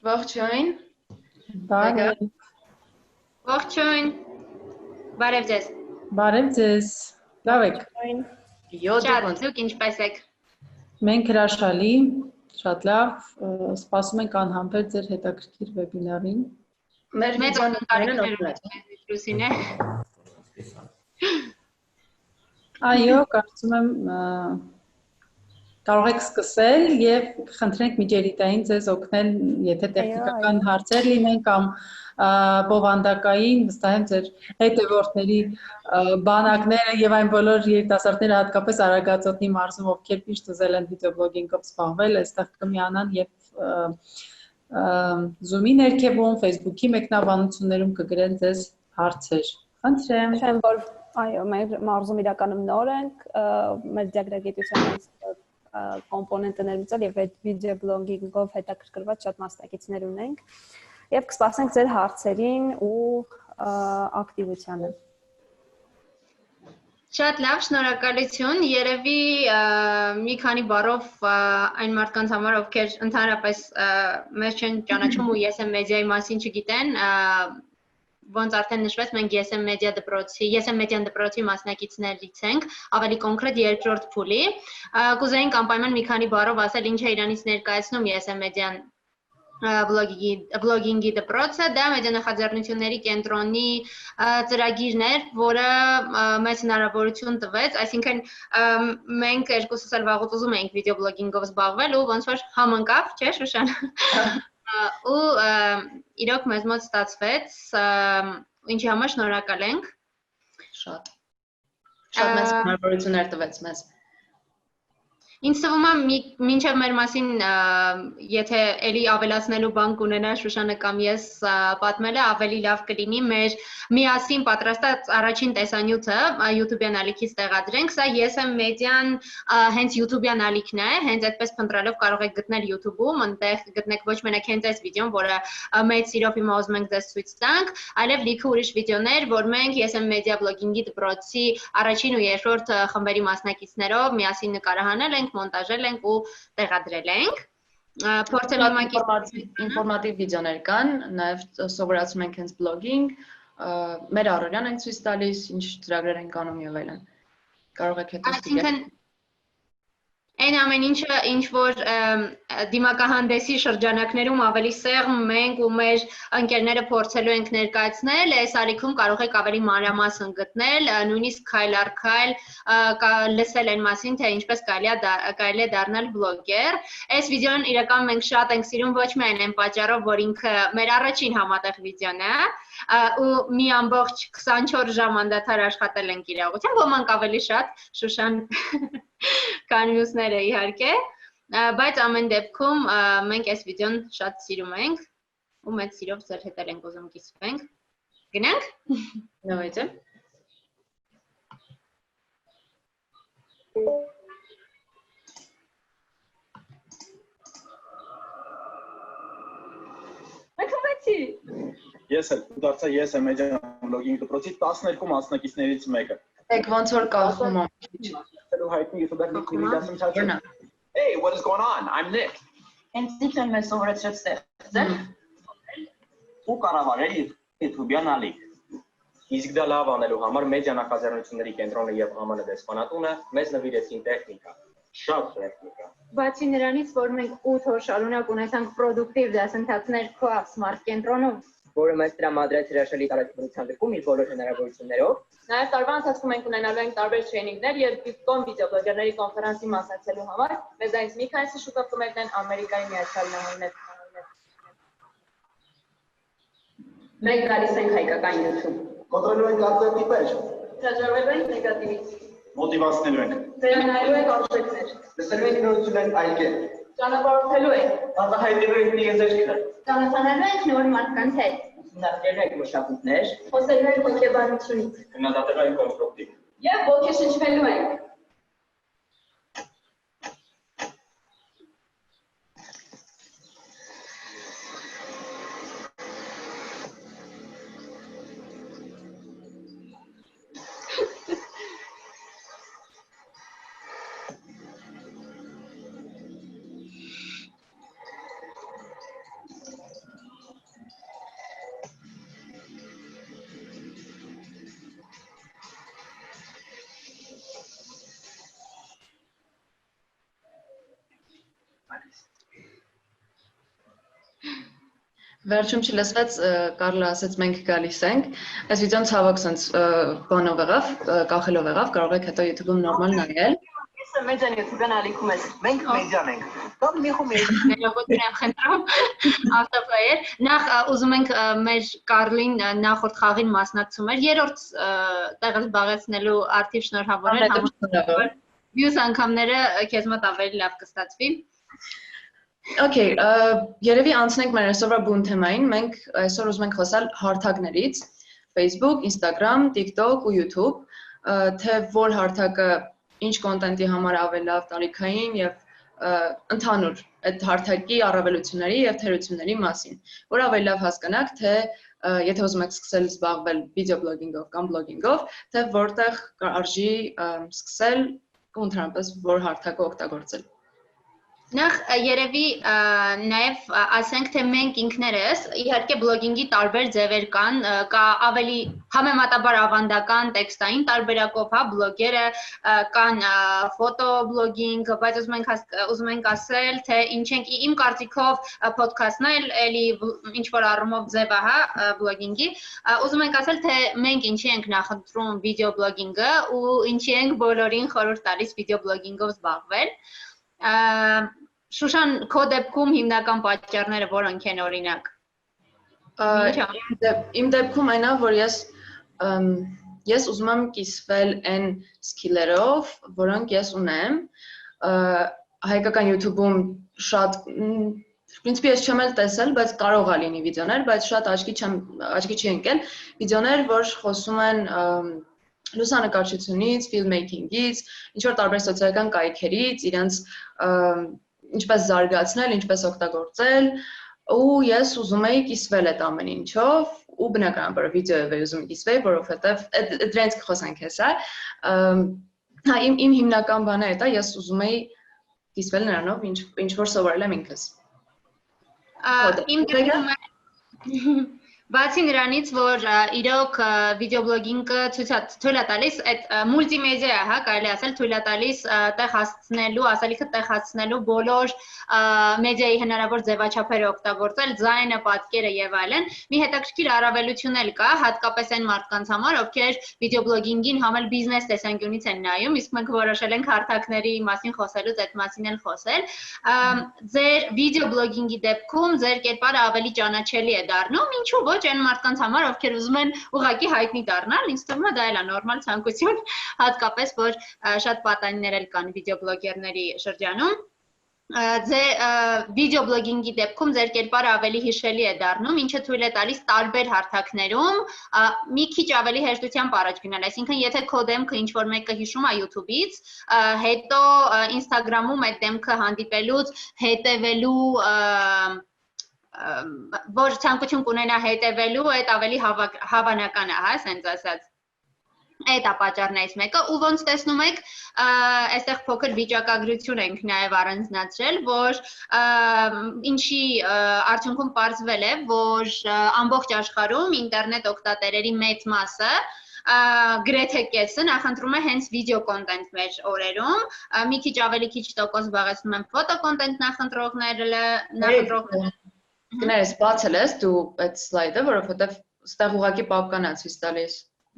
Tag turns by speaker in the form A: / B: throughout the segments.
A: Ողջույն։
B: Բարև։
A: Ողջույն։ Բարև ձեզ։
B: Բարև ձեզ։ Լավ եք։
A: Դուք ինչպես եք։
B: Մենք հրաշալի, շատ լավ, սպասում ենք անհամբեր ձեր հետաքրքիր վեբինարին։
A: Մեր Լուսինե։
B: Այո, կարծում եմ կարող եք սկսել եւ խնդրենք միջերիտային ձեզ օգնել, եթե տեխնիկական հարցեր լինեն կամ բովանդակային, վստահ եմ ձեր հետևորդների բանակները եւ այն բոլոր երիտասարդները հատկապես Արագածոտնի մարզում, ովքեր միշտ ուզել են վիդեոբլոգինգով զբաղվել, այստեղ կմիանան եւ Zoom-ի ներքևում, Facebook-ի մեկնաբանություններում կգրեն ձեզ հարցեր։ Խնդրեմ։
C: Այո, մեր մարզում իրականում նոր ենք, մեր դիագրագիտության կոմպոնենտը ներմուծել եւ վիդեոբլոգինգով հետաքրքրված շատ մասնակիցներ ունենք եւ կսպասենք ձեր հարցերին ու ակտիվությանը։
A: Շատ լավ, շնորհակալություն։ Երևի մի քանի բառով այն մարդկանց համար, ովքեր ընդհանրապես մեզ չեն ճանաչում ու YSM մեդիայի մասին չգիտեն, ոնց արդեն նշվեց, մենք YSM մեդիան դպրոցի մասնակիցներից ենք, ավելի կոնկրետ երկրորդ փուլի։ Կուզեինք անպայման մի քանի բառով ասել ինչ է իրանից ներկայացնում YSM մեդիան բլոգինգի դպրոցը, դա մեդիանախաձեռնությունների կենտրոնի ծրագիրն էր, որը մեծ հնարավորություն տվեց, այսինքն մենք երկուսս էլ վաղուց ուզում էինք վիդեոբլոգինգով զբաղվել ու ոնց որ համընկավ, չէ՞ Շուշան։ Ու իրոք մեզ մոտ ստացվեց, ինչի համար շնորհակալ ենք։
D: Շատ մեծ հնարավորություններ տվեց մեզ։
A: Ինձ թվում է մինչև մեր մասին, եթե էլի ավելացնելու բան կունենա Շուշանը կամ ես պատմելը, ավելի լավ կլինի մեր միասին պատրաստած առաջին տեսանյութը YouTube-յան ալիքից տեղադրենք, սա YSM մեդիան հենց YouTube-յան ալիքն է, հենց այդպես փնտրելով կարող եք գտնել YouTube-ում, այնտեղ գտնեք ոչ մենակ հենց այս վիդեոն, որը մեծ սիրով հիմա ուզում ենք ձեզ ցույց տանք, այլև լիքը ուրիշ վիդեոներ, որ մենք YSM մեդիա բլոգինգի դպրոցի առաջին ու երկրորդ խմբերի մասնակիցներով միասին նկարահանել ենք, մոնտաժել ենք ու տեղադրել ենք։ Փորձելով
D: ինֆորմատիվ վիդեոներ կան, նաև սովորացնում ենք հենց բլոգինգ, մեր առօրյան ենք ցույց տալիս, ինչ ծրագրեր ենք անում եւ այլն։ Կարող եք հետո
A: ստուգել։ Այն ամեն ինչը, ինչ որ դիմակահանդեսի շրջանակներում ավելի սեղմ մենք ու մեր ընկերները փորձելու ենք ներկայացնել, այս ալիքում կարող եք ավելի մանրամասն գտնել, նույնիսկ քայլ առ քայլ լսել այն մասին, թե ինչպես կարելի է դառնալ բլոգեր։ Այս վիդեոն իրական մենք շատ ենք սիրում ոչ միայն այն պատճառով, որ ինքը մեր առաջին համատեղ վիդեոն է, ու մի ամբողջ 24 ժամ անդադար աշխատել ենք իրողությամբ, ոմանք ավելի շատ, Շուշան քան մյուսները իհարկե, բայց ամեն դեպքում մենք այս վիդեոն շատ սիրում ենք ու մեծ սիրով ձեր հետ ենք ուզում կիսվենք։ Գնանք։
D: Давайте.
A: Մեկի։
E: Ես էլ դարձա YSM մեդիա բլոգինգ դպրոցի 12 մասնակիցներից մեկը։
D: Եք ոնց որ կախում եմ։
E: Hey, what is going on? I'm Nick.
D: Հենց ինքն եմ մեզ սովորեցրած ստեղծել։
E: Ու կառավարել YouTube-յան ալիք։ Իսկ դա լավ անելու համար մեդիա նախաձեռնությունների կենտրոնը եւ ԱՄՆ դեսպանատունը մեզ նվիրեցին տեխնիկա։ Շատ տեխնիկա։
A: Բացի նրանից, որ մենք 8 օր շարունակ ունեցանք պրոդուկտիվ դասընթացներ Coop Smart կենտրոնում,
F: որը մեզ տրամադրեց հրաշալի տարածքության դեպքում իր բոլոր հնարավորություններով։
A: Նաև տարվա ընթացքում ենք ունենալու ենք տարբեր տրեյնինգներ եւ Bitcoin վիդեոբլոգերների կոնֆերանսի մասնակցելու համար մեզ այնց մի քանիսը շուկա կմեկնեն Ամերիկայի Միացյալ Նահանգներ։
F: Մենք գալիս ենք հայկական YouTube։
E: Կոտրելու ենք ալտերնատիվներ։
A: Հրաժարվելու ենք նեգատիվից։
E: Մոտիվացնելու ենք։
A: Վերանայելու ենք արժեքներ։
E: Լսելու ենք նորություններ այլ կերպ։
A: Ճանապարհորդելու ենք։
E: Արտահայտելու ենք եզերքներ։
A: Ճանաչանալու ենք նոր մարդկանց հետ։
F: Ուսումնասիրելու ենք մշակույթներ։
A: Խոսելու ենք հոգեբանությունից։
E: Քննադատելու ենք կոնստրուկտիվ։
A: Եվ ոգեշնչվելու ենք։
D: Վերջում չլսվեց Կարլը ասաց մենք գալիս ենք։ Այս վիդեոն ցավոք sense բանով եղավ, կախելով եղավ, կարող եք հետո YouTube-ում նորմալ նայել։
F: Ես մեջան YouTube-յան ալիքում ես։ Մենք մեջան ենք։ Կամ մի խումբ ենք։
A: Ներողություն եմ խնդրում ավտոֆլայեր։ Նախ ուզում ենք մեր Կարլին նախորդ խաղին մասնակցում էր, երրորդ տեղը զբաղեցնելու արդիվ շնորհավորել։ Մյուս անգամները քեզ մոտ ավելի լավ կստացվի։
D: Okay, երևի անցնենք մեր այսօրվա բուն թեմային։ Մենք այսօր ուզում ենք խոսալ հարթակներից Facebook, Instagram, TikTok ու YouTube, թե որ հարթակը ինչ կոնտենտի համար ավելի լավ, տարիքային եւ ընդհանուր այդ հարթակի առավելությունների եւ թերությունների մասին, որ ավելի լավ հասկանաք, թե եթե ուզում եք սկսել զբաղվել վիդեո բլոգինգով կամ բլոգինգով, թե որտեղ արժի սկսել ու ընդհանրապես որ հարթակը օգտագործել։
A: Նախ երևի նաև ասենք թե մենք ինքներս իհարկե բլոգինգի տարբեր ձևեր կան, կա ավելի համեմատաբար ավանդական տեքստային տարբերակով, հա, բլոգերը կան ֆոտոբլոգինգ, բայց ուզում ենք ասել, թե ինչ ենք իմ կարծիքով ոդքասթն էլ էլի ինչ որ առումով ձև է, հա, բլոգինգի, ուզում ենք ասել, թե մենք ինչի ենք նախընտրում վիդեո բլոգինգը ու ինչի ենք բոլորին խորհուրդ տալիս վիդեո բլոգինգով զբաղվել։ Շուշան, քո դեպքում հիմնական պատճառները որոնք են օրինակ։
D: Իմ դեպքում այնա, որ ես ուզում եմ կիսվել այն սկիլերով, որոնք ես ունեմ, հայկական YouTube-ում շատ в принципе ես չեմ էլ տեսել, բայց կարող է լինի վիդեոներ, բայց շատ աչքի չի ընկել վիդեոներ, որ խոսում են լուսանկարչությունից, ֆիլմմեյքինգից, ինչ որ տարբեր սոցիալական կայքերից, իրենց ինչպես զարգացնել, ինչպես օգտագործել, ու ես ուզում էի կիսվել այդ ամեն ինչով, ու բնականաբար վիդեոյով էի ուզում կիսվել, որովհետև դրանից կխոսանք հեսա, իմ հիմնական բանը է դա, ես ուզում էի կիսվել նրանով, ինչ որ սովորել եմ ինքս։
A: Իմ դեպքում Բացի նրանից, որ իրոք վիդեոբլոգինգը թույլ է տալիս այդ մուլտիմեդիա, հա, կարելի ասել թույլ է տալիս տեղ հասցնելու, ասելիքը տեղ հասցնելու բոլոր մեդիայի հնարավոր ձևաչափերը օգտագործել, ձայնը, պատկերը եւ այլն։ Մի հետաքրքիր առավելություն էլ կա, հատկապես այն մարդկանց համար, ովքեր վիդեոբլոգինգին համել բիզնես տեսանկյունից են նայում, իսկ մենք որոշել ենք հարթակների մասին խոսելուց այդ մասին էլ խոսել։ Ձեր վիդեոբլոգինգի դեպքում ձեր կերպարը ավելի ճանաչելի է դառնում, ինչու՞ ոչ այն մարդկանց համար, ովքեր ուզում են ուղղակի հայտնի դառնալ, ինձ թվում է դա էլ է նորմալ ցանկություն, հատկապես որ շատ պատանիներ էլ կան վիդեոբլոգերների շրջանում։ Ձեր վիդեոբլոգինգի դեպքում ձեր կերպարը ավելի հիշելի է դառնում, ինչը թույլ է տալիս տարբեր հարթակներում մի քիչ ավելի հեշտությամբ առաջ գնալ, այսինքն եթե քո դեմքը ինչ որ մեկը հիշում է YouTube-ից, հետո Instagram-ում այդ դեմքը հանդիպելուց հետևելու որ ցանկություն կունենա հետևելու, այդ ավելի հավանական է, հա, ասենց ասած։ Այդ է պատճառն այս մեկը, ու ոնց տեսնում եք, այստեղ փոքր վիճակագրություն ենք նաև առանձնացրել, որ ինչի արդյունքում պարզվել է, որ ամբողջ աշխարհում ինտերնետ օգտատերերի մեծ մասը գրեթե կեսը նախընտրում է հենց վիդեո կոնտենտ մեր օրերում, մի քիչ ավելի քիչ տոկոս զբաղեցնում են ֆոտո կոնտենտ նախընտրողները
D: Գներես, բացել ես դու այդ սլայդը, որովհետև ստեղ ուղղակի պապկան է ցույց տալիս։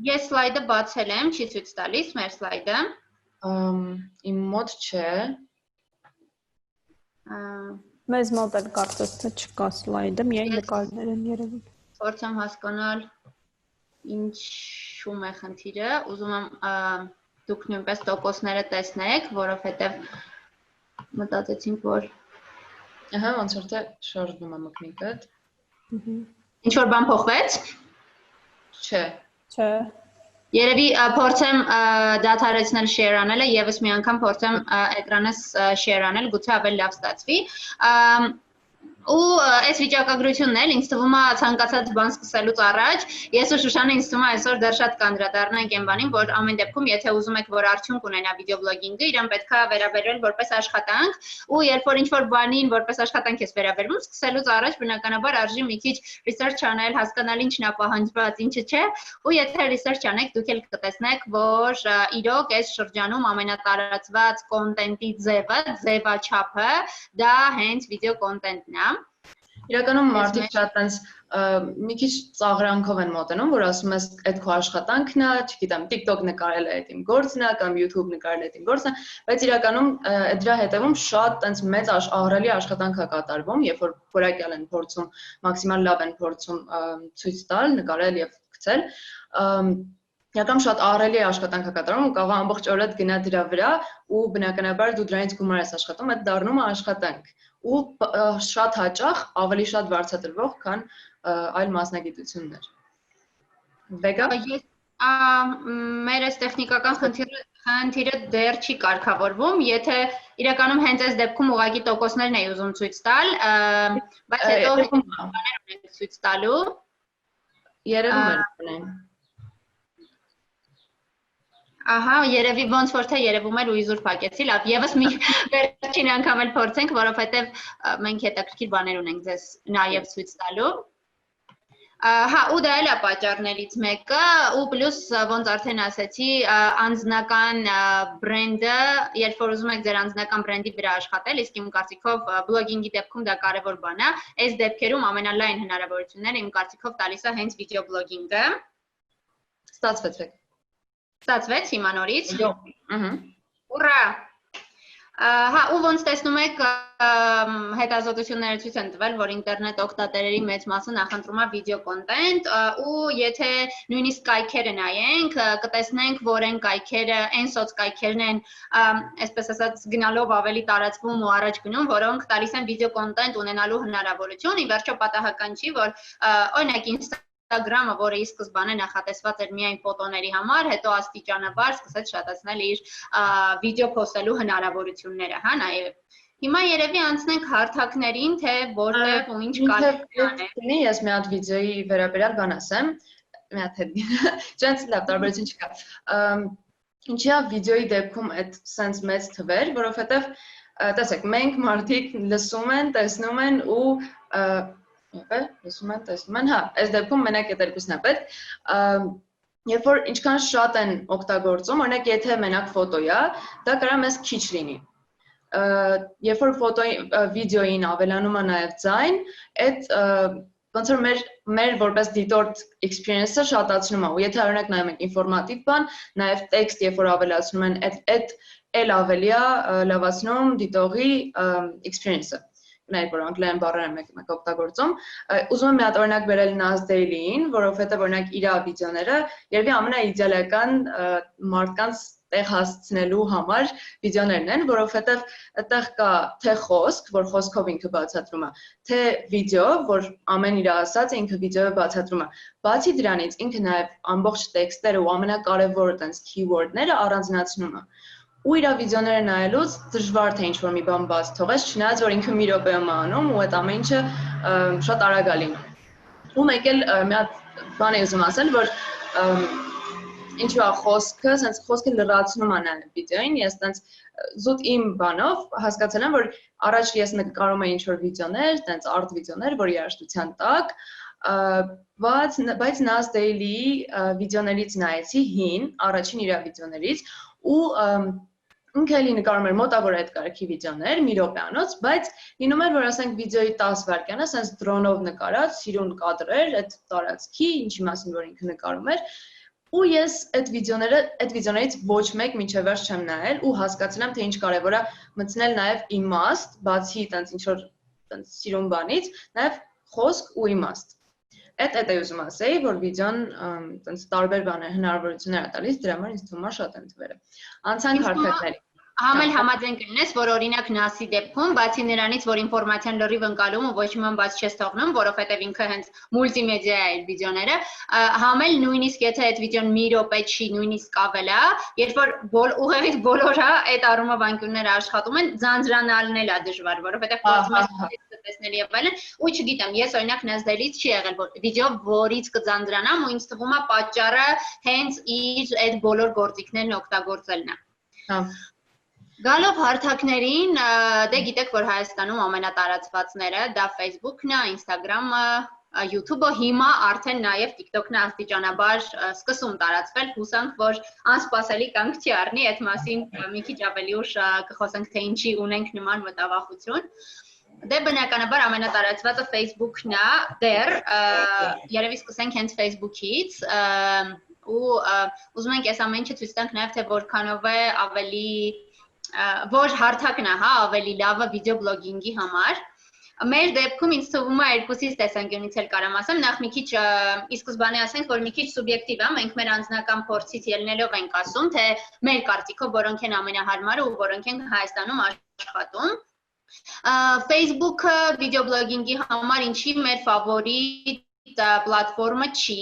A: Ես սլայդը բացել եմ, չի ցույց տալիս մեր սլայդը։
D: Իմ մոտ չէ։
C: Մեզ մոտ էլ կարծես թե չկա սլայդը, միայն նկարներ են երևում։
A: Փորձեմ հասկանալ ինչու՞մ է խնդիրը, ուզում եմ դուք նույնպես տոկոսները տեսնեք, որովհետև մտածեցինք, որ
D: Ահա, ոնց որ թե շարժվում է մկնիկը։
A: Ինչ որ բան փոխվեց։
D: Չէ։
C: Չէ։
A: Երևի փորձեմ դադարեցնել share անելը, եւս մի անգամ փորձեմ էկրանս share անել, գուցե ավելի լավ ստացվի։ Ու այս վիճակագրությունն էլ ինձ թվում է ցանկացած բան սկսելուց առաջ ես ու Շուշանը ինձ թվում է այսօր դեռ շատ կանդրադառնանք այն բանին, որ ամեն դեպքում եթե ուզում եք որ արդյունք ունենա վիդեոբլոգինգը, իրան պետք է վերաբերվել որպես աշխատանք, ու երբ որ ինչ-որ բանին որպես աշխատանք ես վերաբերվում, սկսելուց առաջ բնականաբար արժի մի քիչ research անել, հասկանալ ինչն է պահանջված, ինչը չէ, ու եթե research անեք, դուք էլ կտեսնեք, որ իրոք այս շրջանում ամենատարածված կոնտենտի ձևը, ձևաչափը դա հենց վիդեո կոնտենտն է։
D: Իրականում մարդիկ շատ այնց մի քիչ ծաղրանքով են մոտենում, որ ասում ես այդ քո աշխատանքն է, չգիտեմ, TikTok նկարելը այդ իմ գործն է կամ YouTube նկարելը այդ իմ գործն է, բայց իրականում դրա հետևում շատ այնց մեծ ահռելի աշխատանք է կատարվում, երբ որ որակյալ են փորձում, մաքսիմալ լավ են փորձում ցույց տալ, նկարել եւ գցել, իրական շատ ահռելի աշխատանք է կատարվում ու կարող է ամբողջ օրդ գնա դրա վրա ու բնականաբար դու դրանից գումար ես աշխատում, այդ դառնում է աշխատանք ու շատ հաճախ ավելի շատ վարձատրվող, քան այլ մասնագիտություններ։ Վեգա։
A: Մեր այս տեխնիկական խնդիրը դեռ չի կարգավորվում, եթե իրականում հենց այս դեպքում ուղղակի տոկոսներն էի ուզում ցույց տալ, բայց հետո բաներ ունենք ցույց տալու։
D: Երևում են։
A: Ահա, երևի ոնց որ թե երևում էր ու իզուր փակեցի, լավ, եւս մի վերջին անգամ էլ փորձենք, որովհետեւ մենք հետաքրքիր բաներ ունենք ձեզ նաեւ ցույց տալու։ Հա, ու դա էլ է պատճառներից մեկը, ու պլյուս ոնց արդեն ասացի, անձնական բրենդը, երբ որ ուզում եք ձեր անձնական բրենդի վրա աշխատել, իսկ իմ կարծիքով բլոգինգի դեպքում դա կարևոր բան է, այս դեպքերում ամենալայն հնարավորությունները իմ կարծիքով տալիս է հենց վիդեո բլոգինգը։
D: Ստացվեց։
A: Ստացվեց հիմա նորից։
D: Ահա։
A: Ուրա։ Հա, ու ոնց տեսնում եք, հետազոտությունները ցույց են տվել, որ ինտերնետ օգտատերերի մեծ մասը նախընտրում է վիդեո կոնտենտ, ու եթե նույնիսկ կայքերը նայենք, կտեսնենք, որ այն կայքերը, այն սոցկայքերն են, այսպես ասած, գնալով ավելի տարածվում ու առաջ գնում, որոնք տալիս են վիդեո կոնտենտ ունենալու հնարավորություն, ի վերջո պատահական չի, որ օրինակ Instagram-ը, որը ի սկզբանե նախատեսված էր միայն ֆոտոների համար, հետո աստիճանաբար սկսեց շատացնել իր վիդեո փոստելու հնարավորությունները, հա, նաև։ Հիմա երևի անցնենք հարթակներին, թե որտեղ ու ինչ կարող անել։
D: Ես մի հատ վիդեոյի վերաբերյալ բան ասեմ, մի հատ հետ։ Ջանց լավ տարբերություն չկա։ Ինչի՞ է վիդեոյի դեպքում այդ sense մեծ թվեր, որովհետև տեսեք, մենք մարդիկ լսում են, տեսնում են ու լսում են, հա, այս դեպքում մենակ այդ երկուսն է պետք, երբ որ ինչքան շատ են օգտագործում, օրինակ եթե մենակ ֆոտոյ է, դա կարող է մեզ քիչ լինի, երբ որ վիդեոյին ավելանում է նաև ձայն, այդ ոնց որ մեր որպես դիտորդ experience-ը շատացնում է, ու եթե օրինակ նայում ենք ինֆորմատիվ բան, նաև տեքստ, երբ որ ավելացնում են, այդ էլ ավելի է լավացնում դիտողի experience-ը։ Նայեք, որ անգլերեն բառերը մեկ օգտագործում, ուզում եմ մի հատ օրինակ բերել Nas Daily-ին, որովհետև օրինակ իր վիդեոները երևի ամենաիդեալական մարդկանց տեղ հասցնելու համար վիդեոներն են, որովհետև այդտեղ կա թե խոսք, որ խոսքով ինքը բացատրում է, թե վիդեո, որ ամեն իր ասածը ինքը վիդեոյը բացատրում է։ Բացի դրանից ինքը նաև ամբողջ տեքստերը ու ամենակարևորը տենց keyword-ները առանձնացնում է։ Ու իր վիդեոները նայելուց դժվար թե ինչ-որ մի բան բաց թողես, չնայած որ ինքը մի րոպեում է անում ու այդ ամեն ինչը շատ արագ է լինում։ Ու մեկ էլ մի հատ բան եմ ուզում ասել, որ ինչու է խոսքը, sense խոսքը լրացնում է նաև վիդեոին, ես sense զուտ իմ բանով հասկացել եմ, որ առաջ ես նկարում էի ինչ-որ վիդեոներ, sense art վիդեոներ, որ երաժշտության տակ, բայց Nas Daily-ի վիդեոներից նայեցի հին, առաջին իր վիդեոներից ու ինքը էլի նկարում էր մոտավոր այդ կարգի վիդեոներ, մի րոպեանոց, բայց լինում էր, որ ասենք վիդեոյի 10 վայրկյանը sense դրոնով նկարած, սիրուն կադրեր, այդ տարածքի, ինչի մասին որ ինքը նկարում էր, ու ես այդ վիդեոներից ոչ մեկ մինչև վերջ չեմ նայել ու հասկացել եմ, թե ինչ կարևոր է մտցնել նաև իմաստ, բացի տենց ինչ որ տենց սիրուն բանից, նաև խոսք ու իմաստ։ Այդ է ուզում ասեի, որ վիդեոն տենց տարբեր բաներ հնարավորություններ է տալիս, դրա համար ինձ թվում է շատ են թվերը։ Անցանք հարթակների։
A: Համել համաձայն կլինես, որ օրինակ Nas-ի դեպքում, բացի նրանից, որ ինֆորմացիան լրիվ ընկալում ու ոչ մի բան բաց չես թողնում, որովհետև ինքը հենց մուլտիմեդիա է վիդեոները, համել նույնիսկ եթե այդ վիդեոն մի րոպե չի, նույնիսկ ավել է, երբ որ ուղեղից բոլորը այդ առումով անկյունները աշխատում են, ձանձրանալն էլ է դժվար, որովհետև փորձում ես տեսնել եւ այլն, ու չգիտեմ, ես օրինակ Nas Daily-ից չի եղել վիդեո, որից կձանձրանամ ու ինձ թվում է պատճառը հենց իր այդ բոլոր գործիքներն օգտագործելն է։
D: Հա։
A: Գալով հարթակներին, դե գիտեք, որ Հայաստանում ամենատարածվածները դա Facebook-ն է, Instagram-ը, YouTube-ը, հիմա արդեն նաև TikTok-ն է աստիճանաբար սկսում տարածվել, հուսանք, որ անսպասելի կանգ չի առնի, այդ մասին մի քիչ ավելի ուշ կխոսենք, թե ինչի ունենք նման մտավախություն։ Դե բնականաբար ամենատարածվածը Facebook-ն է, դեռ երևի սկսենք հենց Facebook-ից ու ուզում ենք այս ամեն ինչը ցույց տանք նաև թե որքանով է ավելի որ հարթակն է, հա, ավելի լավը վիդեոբլոգինգի համար։ Մեր դեպքում ինձ թվում է երկուսից տեսանկյունից էլ կարամ ասեմ, նախ մի քիչ ի սկզբանե ասենք, որ մի քիչ սուբյեկտիվ է, մենք մեր անձնական փորձից ելնելով ենք ասում, թե մեր կարծիքով որոնք են ամենահարմարը ու որոնք են Հայաստանում աշխատում։ Facebook-ը վիդեոբլոգինգի համար ինչի մեր ֆավորիտ պլատֆորմը չի,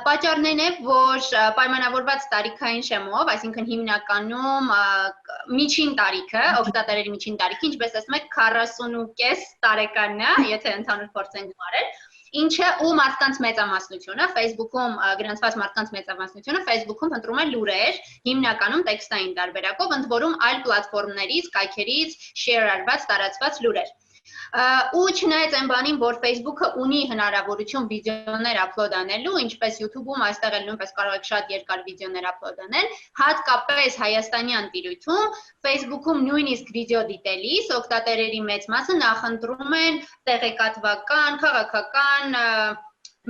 A: պատճառներն է, որ պայմանավորված տարիքային շեմով, այսինքն հիմնականում միջին տարիքը, օգտատերերի միջին տարիքը, ինչպես ասում եք, 40.5 տարեկանն է, եթե ընդհանուր փորձ ենք մարել, ինչը ու մարդկանց մեծամասնությունը, Facebook-ում գրանցված մարդկանց մեծամասնությունը Facebook-ում ընտրում է լուրեր, հիմնականում տեքստային տարբերակով, ընդ որում այլ պլատֆորմներից, կայքերից share արված, տարածված լուրեր։ Ու չնայած այն բանին, որ Facebook-ը ունի հնարավորություն վիդեոներ upload անելու, ինչպես YouTube-ում, այստեղ էլ նույնպես կարող եք շատ երկար վիդեոներ upload անել, հատկապես հայաստանյան տիրույթում, Facebook-ում նույնիսկ վիդեո դիտելիս օգտատերերի մեծ մասը նախընտրում են տեղեկատվական, քաղաքական,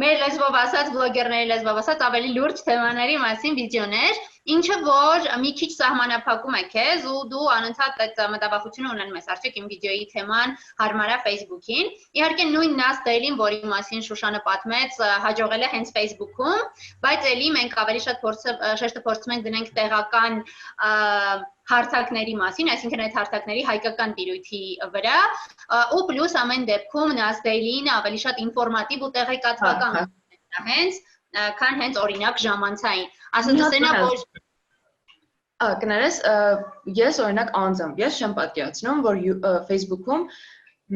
A: մեր լեզվով ասած, բլոգերների լեզվով ասած, ավելի լուրջ թեմաների մասին վիդեոներ, ինչը որ մի քիչ սահմանափակում է քեզ ու դու անընդհատ այդ մտավախությունը ունեն մեզ արդյոք իմ վիդեոյի թեման հարմար է Facebook-ին։ Իհարկե նույն Nas Daily-ն, որի մասին Շուշանը պատմեց, հաջողել է հենց Facebook-ում, բայց էլի մենք ավելի շատ շեշտը փորձում ենք դնենք տեղական հարթակների մասին, այսինքն այդ հարթակների հայկական տիրույթի վրա, ու պլյուս ամեն դեպքում Nas Daily-ն ավելի շատ ինֆորմատիվ ու տեղեկատվական է հենց, քան հենց օրինակ ժամանցային։ Ասենք ասենա որ
D: կներես, ես օրինակ անձամբ, ես չեմ պատկերացնում, որ Facebook-ում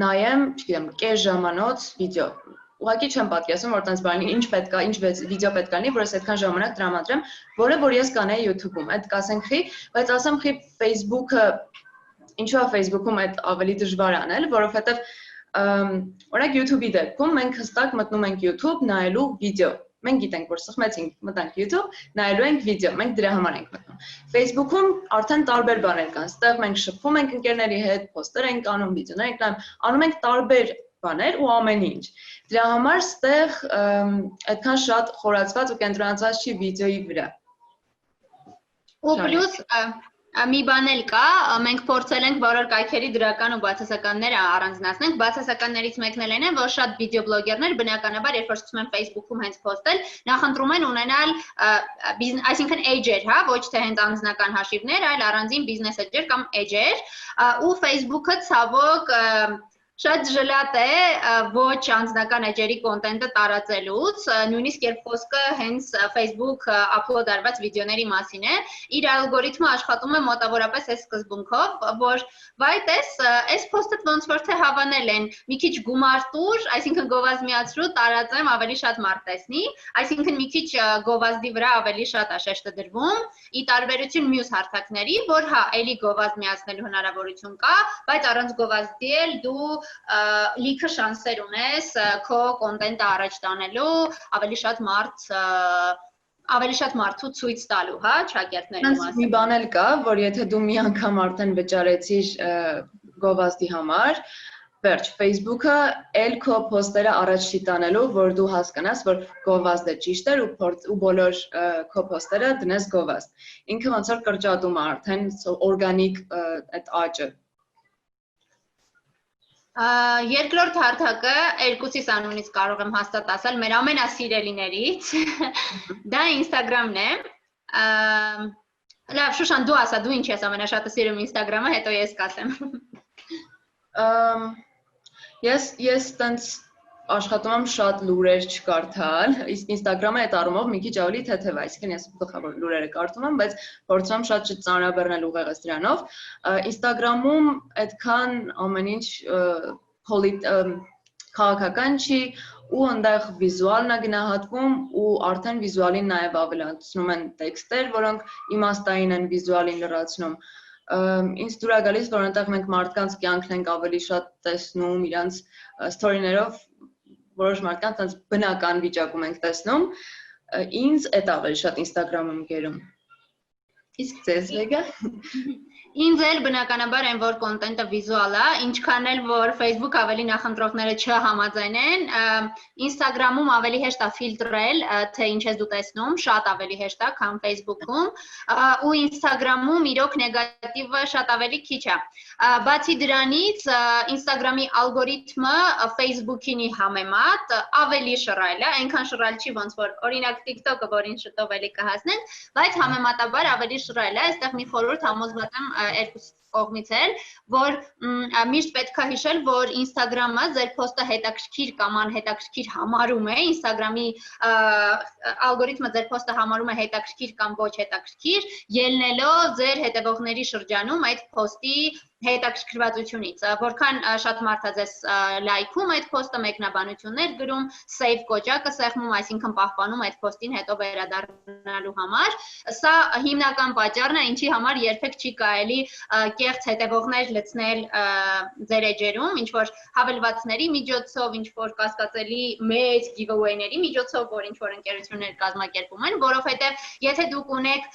D: նայեմ, չգիտեմ, կես ժամանոց վիդեո։ Ուղղակի չեմ պատկերացնում, որ տենց բանի ինչ պետք է, ինչ վիդեո պետք է լինի, որ ես այդքան ժամանակ տրամադրեմ, որը որ ես կանեի YouTube-ում։ Այդ կասենք խի, բայց ասեմ խի Facebook-ը ինչու է Facebook-ում այդ ավելի դժվար անել, որովհետև օրինակ YouTube-ի դեպքում մենք հստակ մտնում ենք YouTube նայելու վիդեո։ Մենք գիտենք, որ սխմեցինք, մտանք YouTube, նայելու ենք վիդեո, մենք դրա համար ենք մտնում։ Facebook-ում արդեն տարբեր բաներ կան, ստեղ մենք շփվում ենք ընկերների հետ, post-եր ենք անում, վիդեոներ ենք նայում, անում ենք տարբեր բաներ ու ամեն ինչ։ Դրա համար ստեղ այդքան շատ խորացված ու կենտրոնացած չի վիդեոյի վրա։
A: Ու պլյուս մի բան էլ կա, մենք փորձել ենք բոլոր կայքերի դրական ու բացասականները առանձնացնենք, բացասականներից մեկն էլ այն է, որ շատ վիդեոբլոգերներ բնականաբար երբ որ սկսում են Facebook-ում հենց post-ել, նախընտրում են ունենալ այսինքն edge-եր, հա, ոչ թե հենց անձնական հաշիվներ, այլ առանձին business edge-եր կամ edge-եր, ու Facebook-ը ցավոք շատ ժլատ է ոչ անձնական էջերի կոնտենտը տարածելուց, նույնիսկ երբ խոսքը հենց Facebook upload արված վիդեոների մասին է, իր ալգորիթմը աշխատում է մոտավորապես այս սկզբունքով, որ վայ տես, այս post-ը ոնց որ թե հավանել են, մի քիչ գումար տուր, այսինքն գովազդմիացրու, տարածեմ, ավելի շատ մարդ տեսնի, այսինքն մի քիչ գովազդի վրա ավելի շատ է շեշտը դրվում, ի տարբերություն մյուս հարթակների, որ հա, էլի գովազդմիացնելու հնարավորություն կա, բայց առանց գովազդի էլ դու լիքը շանսեր ունես քո կոնտենտը առաջ տանելու, ավելի շատ մարդու ցույց տալու, հա, ճակերտների մասին։
D: Մի բան էլ կա, որ եթե դու մի անգամ արդեն վճարեցիր գովազդի համար, վերջ, Facebook-ը էլ քո post-երը առաջ չի տանելու, որ դու հասկանաս, որ գովազդը ճիշտ էր ու բոլոր քո post-երը դնես գովազդ։ Ինքը ոնց որ կրճատում է արդեն օրգանիկ այդ աճը։
A: Երկրորդ հարթակը երկուսիս անունից կարող եմ հաստատ ասել մեր ամենասիրելիներից, դա Instagram-ն է, լավ Շուշան դու ասա, դու ինչ ես ամենաշատը սիրում Instagram-ը, հետո ես կասեմ։
D: Ես տենց աշխատում եմ շատ լուրեր չկարդալ, Instagram-ը այդ առումով մի քիչ ավելի թեթև է, այսինքն ես գլխավոր լուրերը կարդում եմ, բայց փորձում եմ շատ չծանրաբեռնել ուղեղս դրանով։ Instagram-ում այդքան ամեն ինչ քաղաքական չի ու այնտեղ վիզուալն է գնահատվում ու արդեն վիզուալին նաև ավելացնում են տեքստեր, որոնք իմաստային են վիզուալին լրացնում։ Ինձ դուր է գալիս, որ այնտեղ մենք մարդկանց կյանքն ենք ավելի շատ տեսնում, իրանց սթորիներով որոշ մարդկանց այնց բնական վիճակում ենք տեսնում, ինձ այդ ավելի շատ Instagram-ում գերում։ Իսկ ձեզ Վեգա։
A: Ինձ էլ բնականաբար այն որ կոնտենտը վիզուալ է, ինչքան էլ որ Facebook ավելի նախընտրողները չհամաձայնեն, Instagram-ում ավելի հեշտ է ֆիլտրել, թե ինչ ես դու տեսնում, շատ ավելի հեշտ է, քան Facebook-ում, ու Instagram-ում իրոք նեգատիվը շատ ավելի քիչ է։ Բացի դրանից, Instagram-ի ալգորիթմը Facebook-ինի համեմատ ավելի շռայլ է, այնքան շռայլ չի, ոնց որ օրինակ TikTok-ը, որին շուտով էլի կհասնենք, բայց համեմատաբար ավելի շռայլ է, այստեղ մի խորհուրդ համոզված եմ երկուս կողմից էլ, որ միշտ պետք է հիշել, որ Instagram-ը ձեր post-ը հետաքրքիր կամ անհետաքրքիր համարում է, Instagram-ի ալգորիթմը ձեր post-ը համարում է հետաքրքիր կամ ոչ հետաքրքիր, ելնելով ձեր հետևողների շրջանում այդ post-ի հետաքրքրվածությունից, որքան շատ մարդ է ձեզ լայքում այդ post-ը, մեկնաբանություններ գրում, save կոճակը սեղմում, այսինքն պահպանում այդ post-ին հետո վերադառնալու համար, սա հիմնական պատճառն է, ինչի համար երբեք չի կարելի կեղծ հետևողներ լցնել ձեր էջերում, ինչ որ հավելվածների միջոցով, ինչ որ կասկածելի մեծ giveaway-ների միջոցով, որ ինչ որ ընկերություններ կազմակերպում են, որովհետև եթե դուք ունեք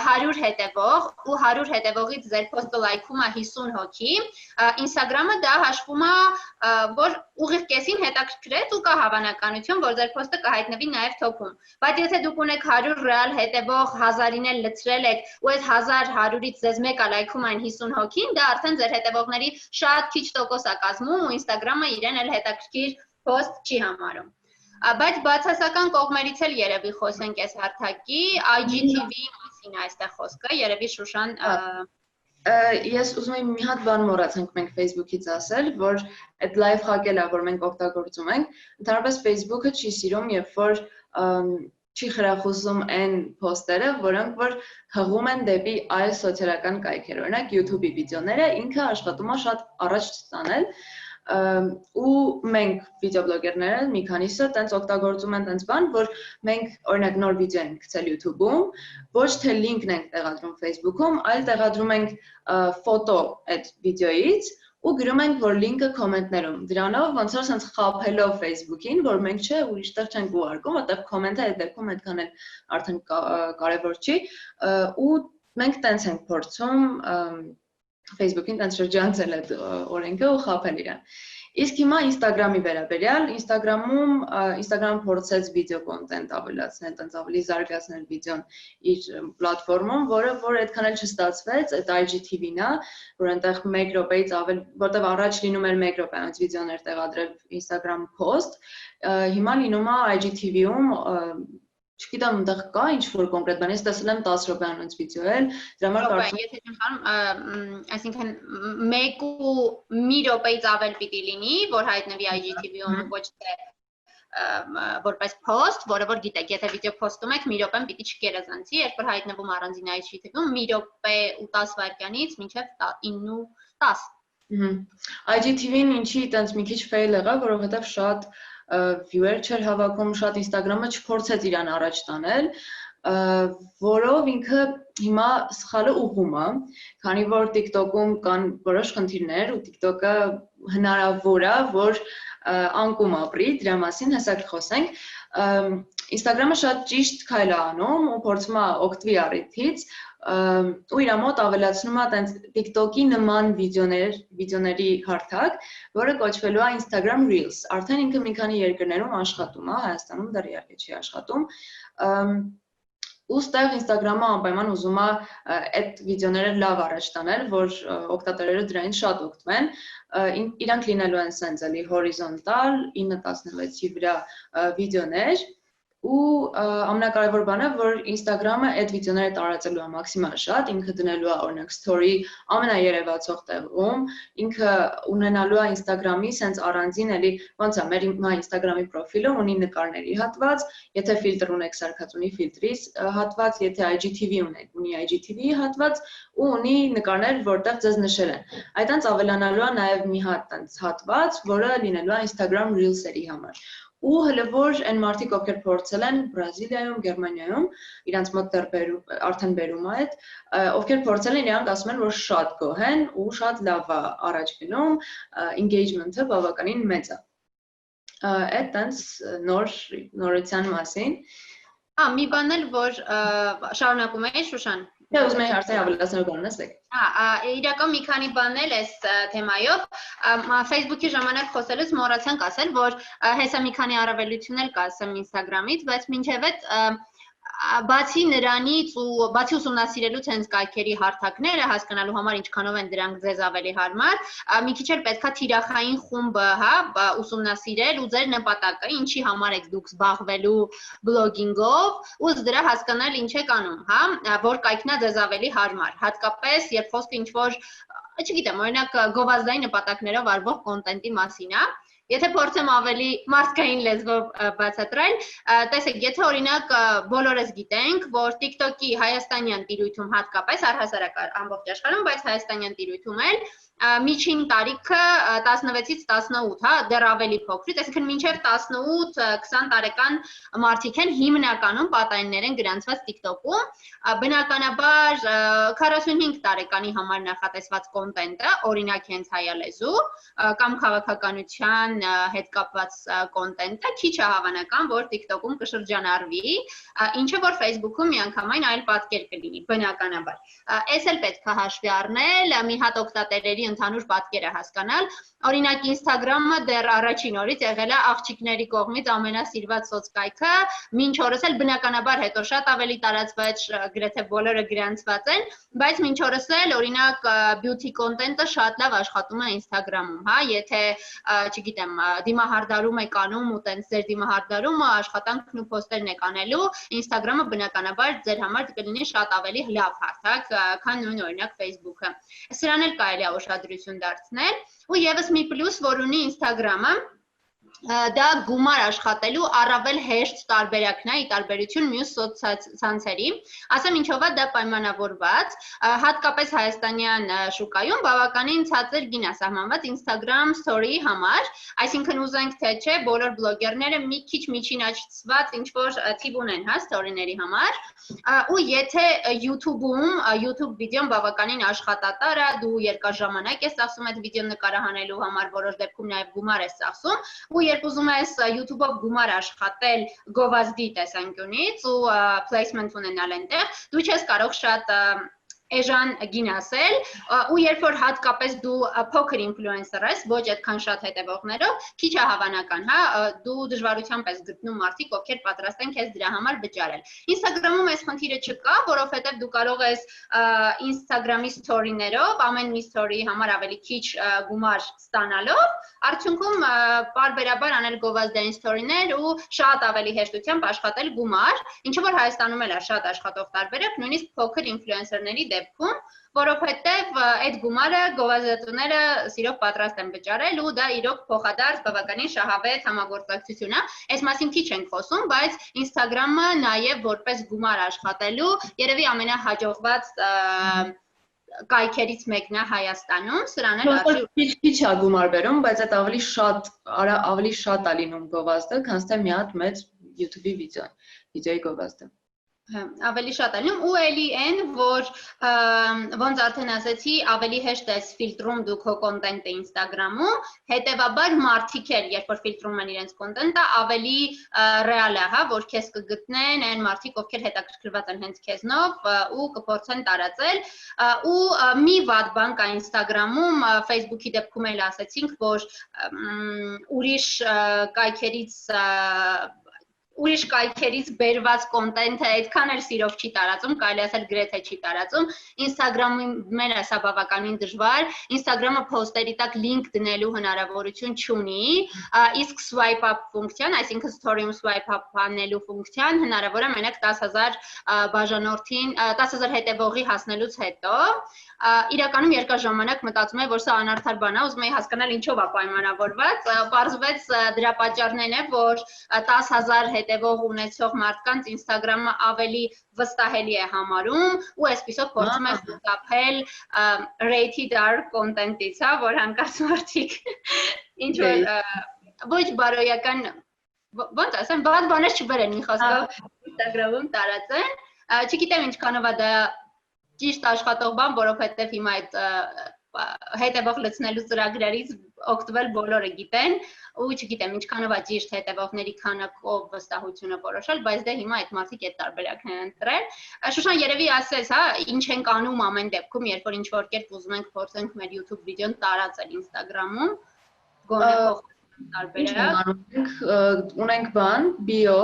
A: 100 հետևող ու 100 հետևողից ձեր post-ը լայքում է 50 հոգի, Instagram-ը դա հաշվում է, որ ուղիղ կեսին հետաքրքրեց ու կա հավանականություն, որ ձեր post-ը կհայտնվի նաև top-ում։ Բայց եթե դուք ունեք 100 ռեալ հետևող, 1000-ին էլ լցրել եք, ու այդ 1000-100-ից ձեզ մեկը լայքում այն 50 հոգին, դա արդեն ձեր հետևողների շատ քիչ տոկոս է կազմում ու Instagram-ը իրեն էլ հետաքրքիր post չի համարում։ Բայց բացասական կողմերից էլ երևի խոսենք այս հարթակի, IGTV-ի մասին է այստեղ խոսքը, երևի Շուշան
D: Ես ուզում եմ մի հատ բան մոռացանք մենք Facebook-ից ասել, որ այդ live hack-ը, որ մենք օգտագործում ենք, ընդհանրապես Facebook-ը չի սիրում, երբ որ չի խրախուսում այն post-երը, որոնք որ հղում են դեպի այլ սոցիալական կայքեր, օրինակ YouTube-ի վիդեոները, ինքը աշխատում է շատ առաջ ստանել, ու մենք վիդեոբլոգերները մի քանիսը տենց օգտագործում են տենց բան, որ մենք օրինակ նոր վիդեո ենք գցել YouTube-ում, ոչ թե link-ն ենք տեղադրում Facebook-ում, այլ տեղադրում ենք ֆոտո այդ վիդեոից ու գրում ենք, որ link-ը կոմենտներում։ Դրանով ոնց որ sense խաբելով Facebook-ին, որ մենք չէ ուրիշտեղ չենք ուղարկում, որտեղ կոմենտը այդ դեպքում այդքան էլ արդեն կարևոր չի, ու մենք տենց ենք փորձում Facebook-ին տենց շրջանցել այդ օրենքը ու խաբել իրան։ Իսկ հիմա Instagram-ի վերաբերյալ, Instagram փորձեց վիդեո կոնտենտ ավելացնել, տենց ավելի զարգացնել վիդեոն իր պլատֆորմում, որ այդքան էլ չստացվեց, այդ IGTV-ն է, որ այնտեղ 1 րոպեից ավել, որտեղ առաջ լինում էր 1 րոպեանոց վիդեոներ տեղադրել Instagram post, հիմա լինում է IGTV-ում Չգիտեմ, այնտեղ կա ինչ-որ կոնկրետ բան, ես տեսել եմ 10 րոպեանոց վիդեո էլ, դրա համար կարծում եմ,
A: եթե չեմ սխալվում, այսինքն 1 րոպեից ավել պիտի լինի, որ հայտնվի IGTV-ում ոչ թե որպես post, որը որ գիտեք, եթե վիդեո post-ում եք, 1 րոպեն պիտի չկերազանցի, երբ որ հայտնվում առանձին IGTV-ում 1 րոպե ու 10 վայրկյանից մինչև 9 ու 10։
D: IGTV-ն ինչի այտենց մի քիչ fail եղավ, որովհետև շատ viewer չէր հավաքում, շատ Instagram-ը չփորձեց իրան առաջ տանել, որով ինքը հիմա սխալը ուղղում է, քանի որ TikTok-ում կան որոշ խնդիրներ ու TikTok-ը հնարավոր է, որ անկում ապրի, դրա մասին հեսա կխոսենք։ Instagram-ը շատ ճիշտ քայլ է անում ու փորձում է օգտվի առիթից ու իր մոտ ավելացնում է տենց TikTok-ի նման վիդեոների հարթակ, որը կոչվելու է Instagram Reels։ Արդեն ինքը մի քանի երկրներում աշխատում է, Հայաստանում դեռ իհարկե չի աշխատում։ Ուստեղ Instagram-ը անպայման ուզում է այդ վիդեոները լավ առաջ տանել, որ օգտատերերը դրանից շատ օգտվեն։ Իրանք լինելու են սենց էլի հորիզոնտալ 9-16-ի վրա վիդեոներ ու ամենակարևոր բանը, որ Instagram-ը այդ վիդեոները տարածելու է մաքսիմալ շատ, ինքը դնելու է օրինակ story ամենաերևացող տեղում, ինքը ունենալու է Instagram-ի սենց առանձին էլի, ոնց է, մեր Instagram-ի պրոֆիլը ունի նկարների հատված, եթե ֆիլտր ունեք սարքած ունի ֆիլտրի հատված, եթե IGTV ունեք, ունի IGTV-ի հատված ու ունի նկարներ, որտեղ ձեզ նշել են։ Այդտենց ավելանալու է նաև մի հատ տենց հատված, որը լինելու է Instagram Reels-երի համար։ Ու հələ որ այն մարդիկ, ովքեր փորձել են Բրազիլիայում, Գերմանիայում, իրանց մոտ դեռ արդեն բերում է այդ, ովքեր փորձել են, իրանք ասում են, որ շատ գոհ են ու շատ լավ է առաջ գնում, engagement-ը բավականին մեծ է։ Այդ տենց նորության մասին։
A: Մի բան էլ, որ շարունակում էի Շուշան,
D: Դե ուզում եի հարցը ավելացնելու բան ասեք։
A: Իրական մի քանի բաներ այս թեմայով Facebook-ի ժամանակ խոսելուց մոռացանք ասել, որ հեսա մի քանի առավելություն էլ կասեմ Instagram-ից, բայց մինչև այդ բացի նրանից ու բացի ուսումնասիրելուց հենց կայքերի հարթակները հասկանալու համար ինչքանով են դրանք ձեզ ավելի հարմար, մի քիչ էլ պետքա թիրախային խումբը, հա, ուսումնասիրել ու ձեր նպատակը, ինչի համար եք դուք զբաղվելու բլոգինգով, ու դրա հասկանալ ինչ եք անում, հա, որ կայքնա ձեզ ավելի հարմար, հատկապես երբ խոսքը ինչ-որ, չգիտեմ, օրինակ գովազդային նպատակներով արվող կոնտենտի մասին է, Եթե փորձեմ ավելի մարդկային լեզվով բացատրել, տեսեք, եթե օրինակ բոլորս գիտենք, որ TikTok-ի հայաստանյան տիրույթում հատկապես առհասարակ ամբողջ աշխարհում, բայց հայաստանյան տիրույթում էլ միջին տարիքը 16-ից 18, հա, դեռ ավելի փոքրից, այսինքն մինչև 18-20 տարեկան մարդիկ են հիմնականում պատանիներ են գրանցված TikTok-ում, բնականաբար 45 տարեկանի համար նախատեսված կոնտենտը, օրինակ հենց հայալեզու կամ քաղաքականության հետ կապված կոնտենտը քիչ է հավանական, որ TikTok-ում կշրջանառվի, ինչը որ Facebook-ում միանգամայն այլ պատկեր կլինի, բնականաբար։ Այս էլ պետք է հաշվի առնել, մի հատ օգտատերերի ընդհանուր պատկերը հասկանալ, օրինակ Instagram-ը դեռ առաջին օրից եղել է աղջիկների կողմից ամենասիրված սոցկայքը, մինչ օրս էլ բնականաբար հետո շատ ավելի տարածված, գրեթե բոլորը գրանցված են, բայց մինչ օրս էլ օրինակ beauty content-ը շատ լավ աշխատում է Instagram-ում, հա, եթե, չգիտեմ, դիմահարդարում եք անում ու տենց ձեր դիմահարդարումը աշխատանքն ու post-երն եք անելու, Instagram-ը բնականաբար ձեր համար կլինի շատ ավելի լավ հարթակ, քան նույն օրինակ Facebook-ը։ Սրան էլ կարելի է ուշադրություն դարձնել, ու եւս մի պլյուս, որ ունի Instagram-ը, դա գումար աշխատելու առավել հեշտ տարբերակն է, ի տարբերություն մյուս սոցցանցերի, ասեմ ինչով է դա պայմանավորված, հատկապես հայաստանյան շուկայում բավականին ցածր գին է սահմանված Instagram story-ի համար, այսինքն ուզենք թե չէ, բոլոր բլոգերները մի քիչ միջինաճծված ինչ-որ թիվ ունեն, հա, story-ների համար, ու եթե YouTube-ում, YouTube վիդեոն բավականին աշխատատար է, դու երկար ժամանակ ես ծախսում այդ վիդեոն նկարահանելու համար, որոշ դեպքում նաև գումար ես ծախսում, ու երբ ուզում ես YouTube-ով գումար աշխատել գովազդի տեսանկյունից ու placement ունենալ այնտեղ, դու չես կարող շատ էժան գին ասել, ու երբ որ հատկապես դու փոքր ինֆլուենսեր ես, ոչ այդքան շատ հետևողներով, քիչ է հավանական, հա, դու դժվարությամբ ես գտնում մարդիկ, ովքեր պատրաստ են քեզ դրա համար վճարել։ Instagram-ում այս խնդիրը չկա, որովհետև դու կարող ես Instagram-ի story-ներով, ամեն մի story-ի համար ավելի քիչ գումար ստանալով, արդյունքում պարբերաբար անել գովազդային story-ներ ու շատ ավելի հեշտությամբ աշխատել գումար, ինչը որ Հայաստանում էլ է շատ աշխատող տարբերակ, նույնիսկ փոքր ինֆլուենսերների դեպքում, որովհետև այդ գումարը գովազդատուները սիրով պատրաստ են վճարել ու դա իրոք փոխադարձ բավականին շահավետ համագործակցություն է։ Այս մասին քիչ ենք խոսում, բայց Instagram-ը նաև որպես գումար աշխատելու երևի ամենահաջողված կայքերից մեկն է Հայաստանում, սրան էլ արժի
D: քիչ է գումար բերում, բայց այդ ավելի շատ է լինում գովազդը, քան թե մի հատ մեծ YouTube-ի վիդեոյի գովազդը։
A: Ավելի շատ ելնում ու էլի են, որ ոնց արդեն ասեցի, ավելի հեշտ է ֆիլտրում դուք հո կոնտենտը Instagram-ում, հետևաբար մարդիկ էլ, երբ որ ֆիլտրում են իրենց կոնտենտը, ավելի ռեալ է, հա, որ քեզ կգտնեն այն մարդիկ, ովքեր հետաքրքրված են հենց քեզնով ու կփորձեն տարածել, ու մի վատ բան կա Instagram-ում, Facebook-ի դեպքում էլ ասեցինք, որ ուրիշ կայքերից բերված կոնտենտը այդքան էլ սիրով չի տարածում, կարելի ասել գրեթե չի տարածում, Instagram-ում էլ է սա բավականին դժվար, Instagram-ը post-երի տակ link դնելու հնարավորություն չունի, իսկ swipe up ֆունկցիան, այսինքն story-ում swipe up անելու ֆունկցիան հնարավոր է մենակ 10,000 բաժանորդին, 10,000 հետևողի հասնելուց հետո, իրականում երկար ժամանակ մտածում եմ, որ սա անարդար բան է, ուզում եի հասկանալ ինչով է պայմանավորված, պարզվեց դրա պատճառն է, որ 10,000 հետևող ունեցող մարդկանց Instagram-ը ավելի վստահելի է համարում ու այսպիսով փորձում է խուսափել rated R content-ից, հա, որ հանկարծ մարդիկ ինչ որ ոչ բարոյական, ոնց ասեմ, բան բաներ չբերեն մի խոսքով Instagram-ում տարածեն, չգիտեմ ինչքանով է դա ճիշտ աշխատող բան, որովհետև հիմա այդ հետևող լցնելու ծրագրերից օգտվել բոլորը գիտեն ու չգիտեմ ինչքանով է ճիշտ հետևողների քանակով վստահությունը որոշել, բայց դե հիմա այդ մարդիկ այդ տարբերակն են ընտրել։ Շուշան երևի ասես, հա, ինչ ենք անում ամեն դեպքում, երբ որ ինչ-որ կերպ ուզում ենք փորձենք մեր YouTube վիդեոն տարածել Instagram-ում, գոնե փոխել տարբերակ։
D: Ունենք բան, bio,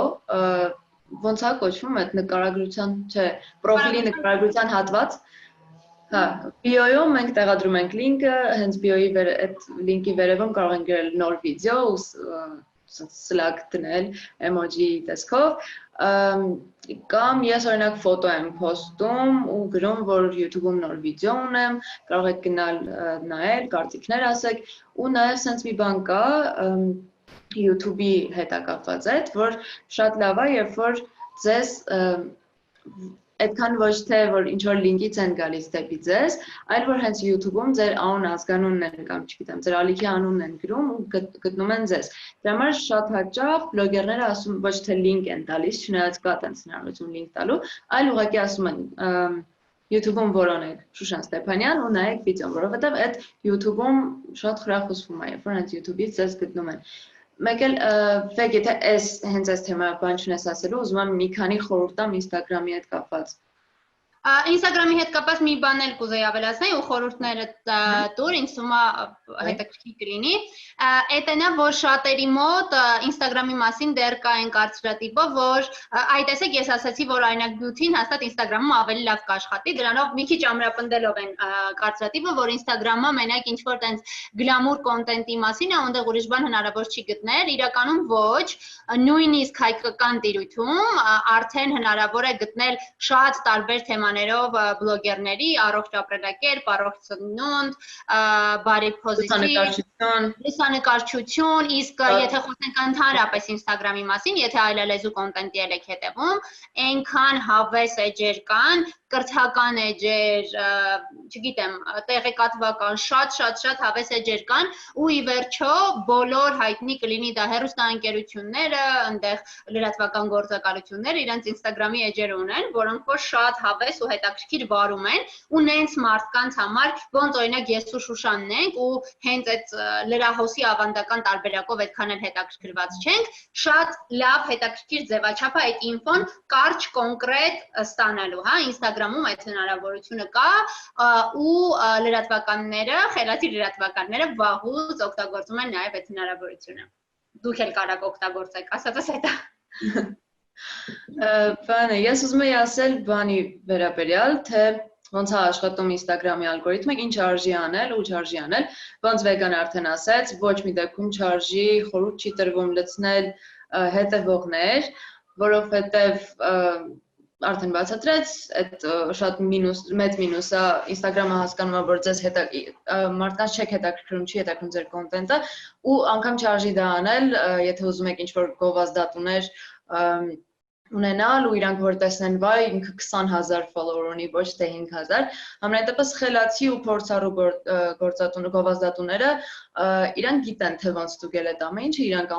D: ոնց է կոչվում այդ նկարագրության, չէ, պրոֆիլի նկարագրության հատված։ Հա, bio-ում մենք տեղադրում ենք լինկը, հենց bio-ի այդ լինկի վերևում կարող ենք գրել նոր վիդեո ու սլակ դնել էմոջի տեսքով, կամ ես օրինակ ֆոտո եմ post-ում ու գրում, որ YouTube-ում նոր վիդեո ունեմ, կարող եք գնալ նայել, կարծիքներ ասեք, ու նաև sense մի բան կա YouTube-ի հետ կապված այդ, որ շատ լավ է, երբ որ ձեզ այդքան ոչ թե որ ինչ որ լինկից են գալիս դեպի ձեզ, այլ որ հենց YouTube-ում ձեր անուն ազգանունն են կամ չգիտեմ, ձեր ալիքի անունն են գրում ու գտնում են ձեզ։ Դրա համար շատ հաճախ բլոգերները ասում ոչ թե link են տալիս, չնայած կա տենց հնարավորություն link տալու, այլ ուղղակի ասում են YouTube-ում որոնեք Շուշան Ստեփանյան ու նայեք վիդեոն, որովհետև այդ YouTube-ում շատ խրախուսվում է, երբ որ հենց YouTube-ից ձեզ գտնում են։ Մեկ էլ վեգ եթե հենց այս թեմայով բան չունես ասելու, ուզում եմ մի քանի խորհուրդ տամ Instagram-ի հետ կապված։
A: Instagram-ի հետ կապված մի բան էլ կուզեի ավելացնել ու խորհուրդները տուր, ինձ թվում է հետաքրքիր կլինի։ Այդ այնա, որ շատերի մոտ Instagram-ի մասին դեռ կա այն կարծրատիպը, որ այ տեսեք, ես ասացի, որ օրինակ beauty-ն հաստատ Instagram-ում ավելի լավ կաշխատի, դրանով մի քիչ ամրապնդելով են կարծրատիպը, որ Instagram-ը մենակ ինչ-որ տենց գլամուր կոնտենտի մասին է, այնտեղ ուրիշ բան հնարավոր չի գտնել, իրականում ոչ, նույնիսկ հայկական տիրույթում արդեն հնարավոր է գտնել շատ տարբեր թեմաներով բլոգերների, առողջ ապրելակերպ, առողջ սնունդ, բարի պոզիտիվ, լուսանկարչություն, իսկ եթե խոսենք ընդհանրապես Instagram-ի մասին, եթե այլալեզու կոնտենտի եք հետևում, այնքան հավես էջեր կան, կրթական էջեր, չգիտեմ, տեղեկատվական, շատ հավես էջեր կան ու ի վերջո բոլոր հայտնի կլինի դա հեռուստաընկերությունները, այնտեղ լրատվական գործակալությունները իրենց Instagram-ի էջեր ունեն, որոնք որ շատ հավես ու հետաքրքիր վարում են ու նենց մարդկանց համար, ոնց օրինակ ես ու Շուշանն ենք ու հենց այդ լրահոսի ավանդական տարբերակով այդքան էլ հետաքրքրված չենք, շատ լավ հետաքրքիր ձևաչափ է այդ ինֆոն կարճ կոնկրետ ստանալու, հա, Instagram-ում այդ հնարավորությունը կա ու լրատվականները, խելացի լրատվականները վաղուց օգտագործում են նաև այդ հնարավորությունը։ Դուք էլ կարող օգտագործեք, ասածս այդ է։
D: Բանը, ես ուզում եի ասել բանի վերաբերյալ, թե ոնց է աշխատում Instagram-ի ալգորիթմը, ինչ արժի անել ու չարժի անել, ոնց վեգան արդեն ասեց, ոչ մի դեպքում չարժի, խորհուրդ չի տրվում լցնել հետևողներ, որովհետև արդեն բացատրեց, այդ շատ մեծ մինուսը Instagram-ը հասկանում է, որ ձեզ մարդկանց չեք հետաքրքրում, չի հետաքրքրում ձեր կոնտենտը ու անգամ չարժի դա անել, եթե ուզում եք ինչ-որ գովազդատուներ ունենալ ու իրանք որ տեսնեն վայ ինքը 20,000 follower ունի, ոչ թե 5,000, համենայնդեպս խելացի ու փորձառու գովազդատուները իրանք գիտեն թե ոնց ստուգել այդ ամեն ինչը, իրանք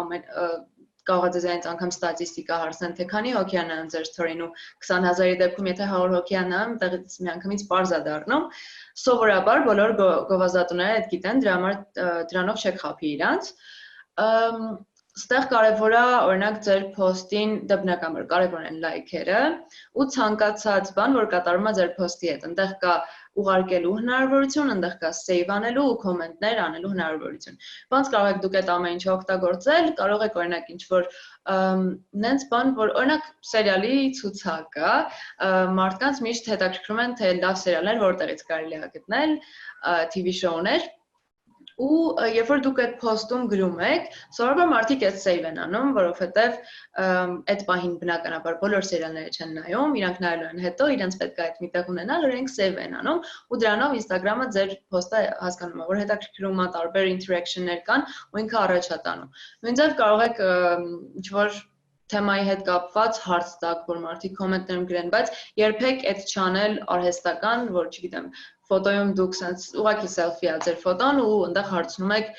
D: կարող է ձեզ անգամ ստատիստիկա հարցնեն, թե քանի հոգի է նայում ձեր story-ն ու 20,000-ի դեպքում եթե 100 հոգի է նայում, տեղից միանգամից պարզ է դառնում։ Սովորաբար բոլոր գովազդատուները այդ գիտեն, դրա համար դրանով չեք խաբի իրանց։ Ստեղ կարևոր է, օրինակ, ձեր post-ին դեպնականաբար կարևոր են լայքերը ու ցանկացած բան, որ կատարվում է ձեր post-ի հետ։ Այնտեղ կա ուղարկելու հնարավորություն, այնտեղ կա save անելու ու կոմենտներ անելու հնարավորություն։ Ոնց կարող եք դուք այդ ամեն ինչը օգտագործել, կարող եք օրինակ ինչ-որ նենց բան, որ օրինակ սերիալի ցուցակը, մարդկանց միշտ հետաքրքրում են, թե լավ սերիալներ որտեղից կարելի է գտնել, TV show-ներ ու երբ որ դուք այդ post-ում գրում եք, սովորաբար մարդիկ այդ save են անում, որովհետև այդ պահին բնականաբար բոլոր սերիալները չեն նայում, իրանք նայելու են հետո, իրենց պետք է այդ միտեղ ունենալ, իրենք save են անում ու դրանով Instagram-ը ձեր post-ը հասկանում է, որ հետաքրքրում է, տարբեր interaction-ներ կան ու ինքը առաջ է տանում։ Նույնիսկ կարող եք ինչ-որ թեմայի հետ կապված հարց տակ, որ մարդիկ կոմենտներում գրեն, բայց երբեք այդ չանել արհեստական, որ չգիտեմ, ֆոտոյում դուք sense ուղղակի selfie ա ձեր ֆոտոն ու այնտեղ հարցնում եք,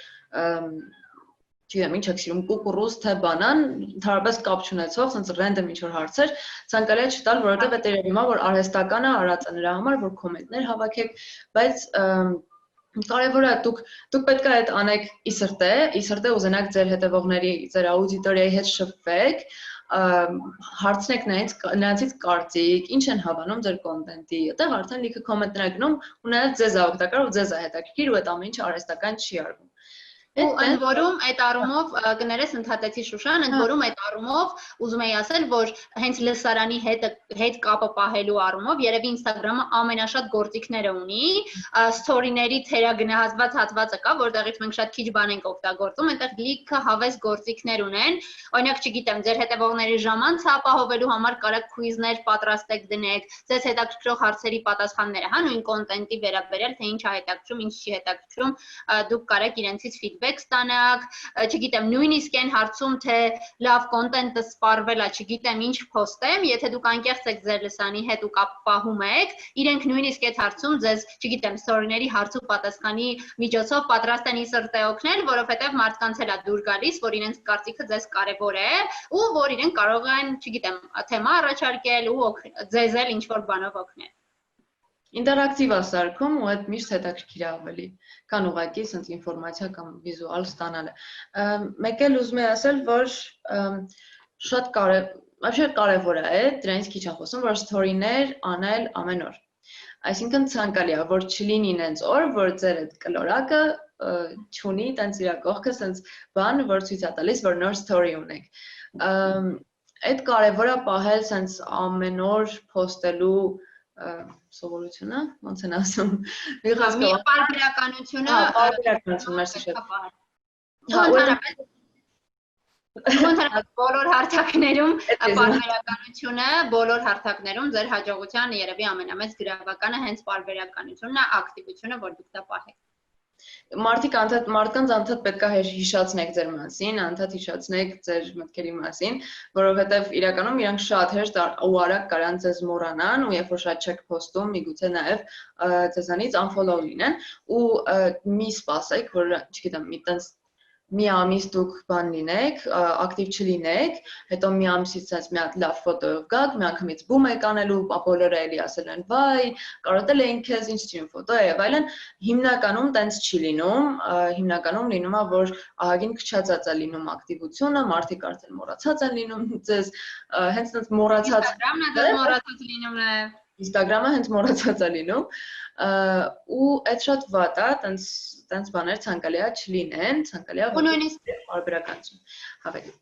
D: չգիտեմ, ինչ եք սիրում, կուկուռուզ թե բանան, ընդհանրապես կապ չունեցող, sense random ինչ-որ հարցեր, ցանկալի է չտալ, որովհետև այդ երևի մա որ արհեստական է, արած է նրա համար, որ կոմենտներ հավաքեք, բայց Կարևորը դուք պետք է այդ անեք իսրտե ուզենաք ձեր հետևողների, ձեր աուդիտորիայի հետ շփվեք, հարցնեք նրանցից կարծիք, ինչ են հավանում ձեր կոնտենտի, այդտեղ արդեն լիքը կոմենտներ գնում ու նաև ձեզ է օգտակար ու ձեզ է հետաքրքիր ու այդ ամեն ինչը արհեստական չի արվում։
A: Ու ընդ որում այդ առումով կներես ընդհատեցի Շուշան, ընդ որում այդ առումով ուզում եի ասել, որ հենց լսարանի հետ կապը պահելու առումով երևի Instagram-ը ամենաշատ գործիքները ունի, story-ների թերագնահատված հատվածը կա, որտեղից մենք շատ քիչ բան ենք օգտագործում, այնտեղ լիքը հավես գործիքներ ունեն, օրինակ չգիտեմ, ձեր հետևողների ժամանցը ապահովելու համար կարաք քուիզներ պատրաստեք դնեք, ձեզ հետաքրքրող հարցերի պատասխանները, հա, նույն կոնտենտի վերաբերյալ, թե ինչ է հետաքրքրում, ինչ չի հետաքրքրում, դուք կարաք իրենցից feedback ստանաք, չգիտեմ, նույնիսկ այն հարցում, թե լավ կոնտենտը սպառվել է, չգիտեմ, ինչ post-եմ, եթե դուք անկեղծ եք ձեր լսանի հետ ու կապ պահում եք, իրենք նույնիսկ այդ հարցում ձեզ, չգիտեմ, story-ների հարց ու պատասխանի միջոցով պատրաստ են իսրտե օգնել, որովհետև մարդկանց էլ է դուր գալիս, որ իրենց կարծիքը ձեզ կարևոր է ու որ իրենք կարող են, չգիտեմ, թեմա առաջարկել ու ձեզ էլ ինչ-որ բանով օգնել։
D: Ինտերակտիվ ասարքում ու այդ միշտ հետաքրքիր է ավելի, քան ուղղակի ասենց ինֆորմացիա կամ վիզուալ ստանալը։ Մեկ էլ ուզում եմ ասել, որ շատ կարևոր է, դրանից քիչ եմ խոսում, որ story-ներ անել ամեն օր։ Այսինքն ցանկալի է, որ չլինի նենց օր, որ ձեր այդ կլորակը չունի տենց իր կողքը սենց բան, որ ցույց է տալիս, որ նոր story ունեք։ Այդ կարևոր է պահել սենց ամեն օր post-ելու սովորությունը, ոնց են ասում, մի
A: պարբերականությունը,
D: մերսի շատ։
A: Ընդհանրապես բոլոր հարթակներում պարբերականությունը, բոլոր հարթակներում ձեր հաջողության երևի ամենամեծ գրավականը հենց պարբերականությունն է, ակտիվությունը, որ դուք դա պահեք։
D: Մարդկանց անդադ պետք է հիշացնեք ձեր մասին, անդադ հիշացնեք ձեր մտքերի մասին, որովհետև իրականում իրանք շատ հեշտ ու արագ կարան ձեզ մոռանան ու երբ որ շատ չեք post-ում, միգուցե նաև ձեզանից unfollow լինեն ու մի սպասեք, որ չգիտեմ, մի տենց մի ամիս դուք բան լինեք, ակտիվ չլինեք, հետո մի ամսից sense մի հատ լավ ֆոտոյով գաք, մի անգամից բում եք անելու, բոլորը էլի ասել են, վայ, կարոտել էին քեզ, ինչ չին ֆոտո է, եւ այլն, հիմնականում տենց չի լինում, հիմնականում լինում է, որ ահագին քչացած է լինում ակտիվությունը, մարդիկ արդեն մոռացած են լինում, ձեզ հենց տենց մոռացած
A: Instagram-ն է մոռացած լինում է
D: Instagram-ը հենց մոռացած է լինում, ու այդ շատ վատ է, տենց բաներ ցանկալի է չլինեն, ցանկալի է պարբերականություն հավեք։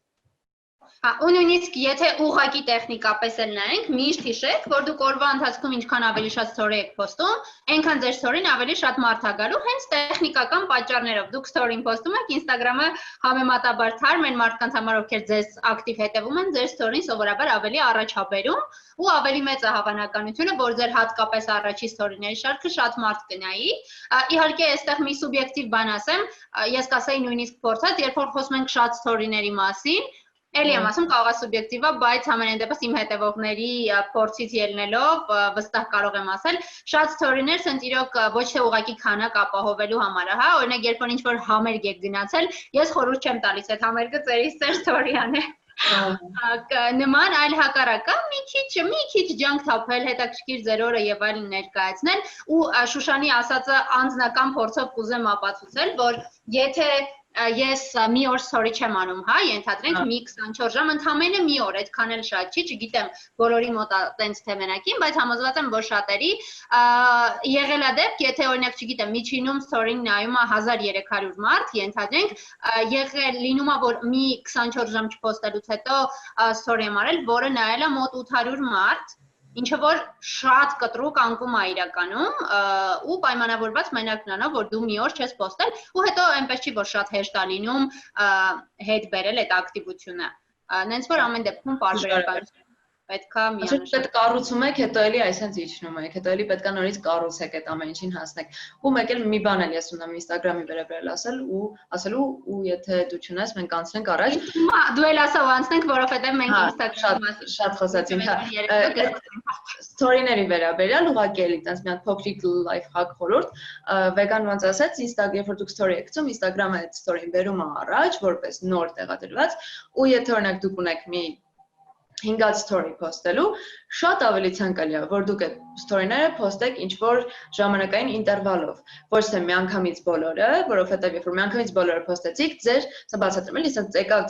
A: Ու նույնիսկ եթե ուղղակի տեխնիկապես էլ նայենք, միշտ հիշեք, որ դուք օրվա ընթացքում ինչքան ավելի շատ story եք post-ում, այնքան ձեր story-ն ավելի շատ մարդ է գալու, հենց տեխնիկական պատճառներով։ Դուք story-ն post-ում եք, Instagram-ը համեմատաբար թարմ են մարդկանց համար, ովքեր ձեզ ակտիվ հետևում են, ձեր story-ն սովորաբար ավելի առաջ է բերում ու ավելի մեծ է հավանականությունը, որ ձեր հատկապես առաջի story-ների շարքը շատ մարդ կնայի։ Իհարկե, այստեղ մի սուբյեկտիվ բան ասեմ, ես կասեի նույնիսկ փորձած, երբ որ խոսում ենք շատ story-ների մասին, Էլի եմ ասում կարող է սուբյեկտիվ է, բայց ամենայն դեպս իմ հետևողների փորձից ելնելով վստահ կարող եմ ասել, շատ story-ներ սենց իրոք ոչ թե ուղղակի քանակ ապահովելու համար է, հա, օրինակ երբ որ ինչ-որ համերգ եք գնացել, ես խորհուրդ չեմ տալիս այդ համերգը ծերից ծեր story-ան է։ Նման այլ հակառակը մի քիչ ջանք թափել, հետաքրքիր ձեր օրը եւ այլն ներկայացնել ու Շուշանի ասածը անձնական փորձով կուզեմ ապացուցել, որ եթե ես մի օր story չեմ անում, հա, ենթադրենք մի 24 ժամ, ընդամենը մի օր, այդքան էլ շատ չի, չգիտեմ բոլորի մոտ տենց թե մենակին, բայց համոզված եմ, որ շատերի եղել է դեպք, եթե օրինակ չգիտեմ, միջինում story-ն նայում է 1300 մարդ, ենթադրենք, եղել լինում է, որ մի 24 ժամ չփոստելուց հետո story եմ արել, որը նայել է մոտ 800 մարդ, Ինչը որ շատ կտրուկ անկում է իրականում ու պայմանավորված մենակ նրանով, որ դու մի օր չես post-ել ու հետո այնպես չի, որ շատ հեշտ է լինում հետ բերել այդ ակտիվությունը։ Նենց որ ամեն դեպքում պարբերականություն պետքա միանշանակ։
D: Պետք կառուցում եք, հետո էլի այսպես իջնում եք, հետո էլի պետքա նորից կառուցեք այդ ամեն ինչին հասնեք։ Ու մեկ էլ մի բան էլ ես ունեմ Instagram-ի վերաբերյալ ասելու ու եթե դու չունես, մենք անցնենք առաջ։
A: Դու էլ ասա ու անցնենք, որովհետև մենք
D: Instagram-ը շատ խոսացինք, հա։ Story-ների վերաբերյալ ուղղակի էլի տես մի հատ փոքրիկ life hack խորհուրդ, վեգան ոնց ասեց, Instagram, երբ որ դուք story եք գցում, Instagram-ը այդ story-ին բերում է առաջ, որպես նոր տեղադրված, ու եթե օրինակ դուք ունեք մի 5-ած story post-ելու, շատ ավելի ցանկալի է, որ դուք այդ story-ները post-եք ինչ-որ ժամանակային ինտերվալով, ոչ թե միանգամից բոլորը, որովհետև երբ որ միանգամից բոլորը post-եցիք, սա բացատրում եմ, ասած եկավ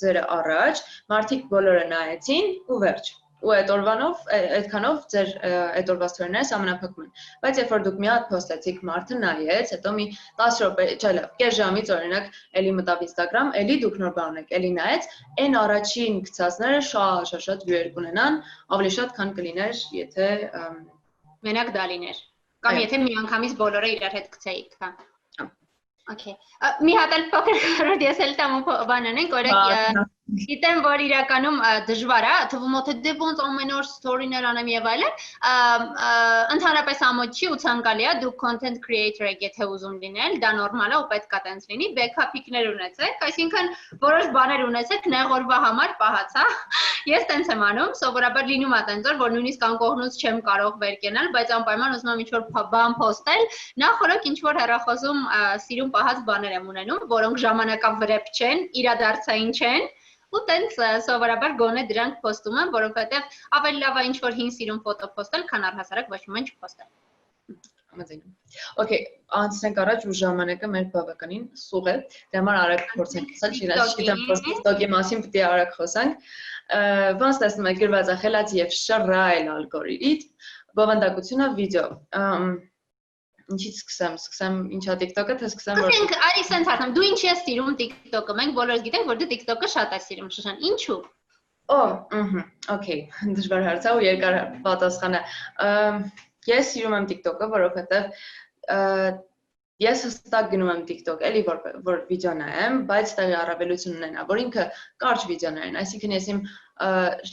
D: ձերը առաջ, մարդիկ բոլորը նայեցին ու վերջ։ Ու այդ օրվանով, այդքանով ձեր այդ օրվա story-ները ամենափոքրն են։ Բայց երբ որ դուք մի հատ post-եցիք, մարդը նայեց, հետո մի 10 րոպե, չէ, լավ, կես ժամից օրինակ էլի մտավ Instagram, էլի դուք նոր բան ունեք, էլի նայեց, այն առաջին գծածները շատ view-եր կունենան, ավելի շատ քան կլիներ, եթե
A: մենակ դա լիներ։ Կամ եթե միանգամից բոլորը իրար հետ գցեիք, հա։ Okay. Մի հատ էլ փոքր կարոտ ես էլ տամ բան անենք, օրինակ գիտեմ, որ իրականում դժվար է, թվում է թե դե ոնց ամեն օր story-ներ անեմ եւ այլն, ընդհանրապես ամոթ չի ու ցանկալի է, դուք content creator եք, եթե ուզում լինել, դա նորմալ է ու պետք է տենց լինի, backup-իկներ ունեցեք, այսինքն որոշ բաներ ունեցեք նեղորվա համար պահած, հա։ Ես տենց եմ անում, սովորաբար լինում է տենց որ նույնիսկ անկողնուց չեմ կարող վեր կենալ, բայց անպայման ուզում եմ ինչ-որ բան post-էլ, նախորդ ինչ-որ հեռախոսում սիրուն պահած բաներ եմ ունենում, որոնք ժամանակավրեպ չեն, իրադարձային չեն, ու տենց սովորաբար գոնե դրանք post-ում եմ, որովհետև ավելի լավ է ինչ-որ հին սիրուն ֆոտո post-ել, քան առհասարակ ոչ ոք չpost-էլ։
D: Համաձայնում։ Okay, անցնենք առաջ ու ժամանակը մեր բավականին սուղ է, դրա համար արագ փորձենք խոսալ, չգիտեմ, TikTok-ի մասին պետք է արագ խոսանք։ Ոնց տեսնում եք գրված է խելաց եւ շռայլ ալգորիթմ, բովանդակությունը վիդեո։ Ինչից սկսեմ, ինչա TikTok-ը, թե սկսեմ որ
A: Ասենք, արի սենց հարցնում, դու ինչ ես սիրում TikTok-ը, մենք բոլորս գիտենք, որ դու TikTok-ը շատ ես սիրում, Շուշան, ինչու։
D: Okay, դժվար հարց է ու երկար պատասխանը։ Ես սիրում եմ TikTok-ը, որովհետև ես հստակ գնում եմ TikTok, էլի որ վիդեո նայեմ, բայց տեղի առավելություն ունենա, որ ինքը կարճ վիդեոներ են, այսինքն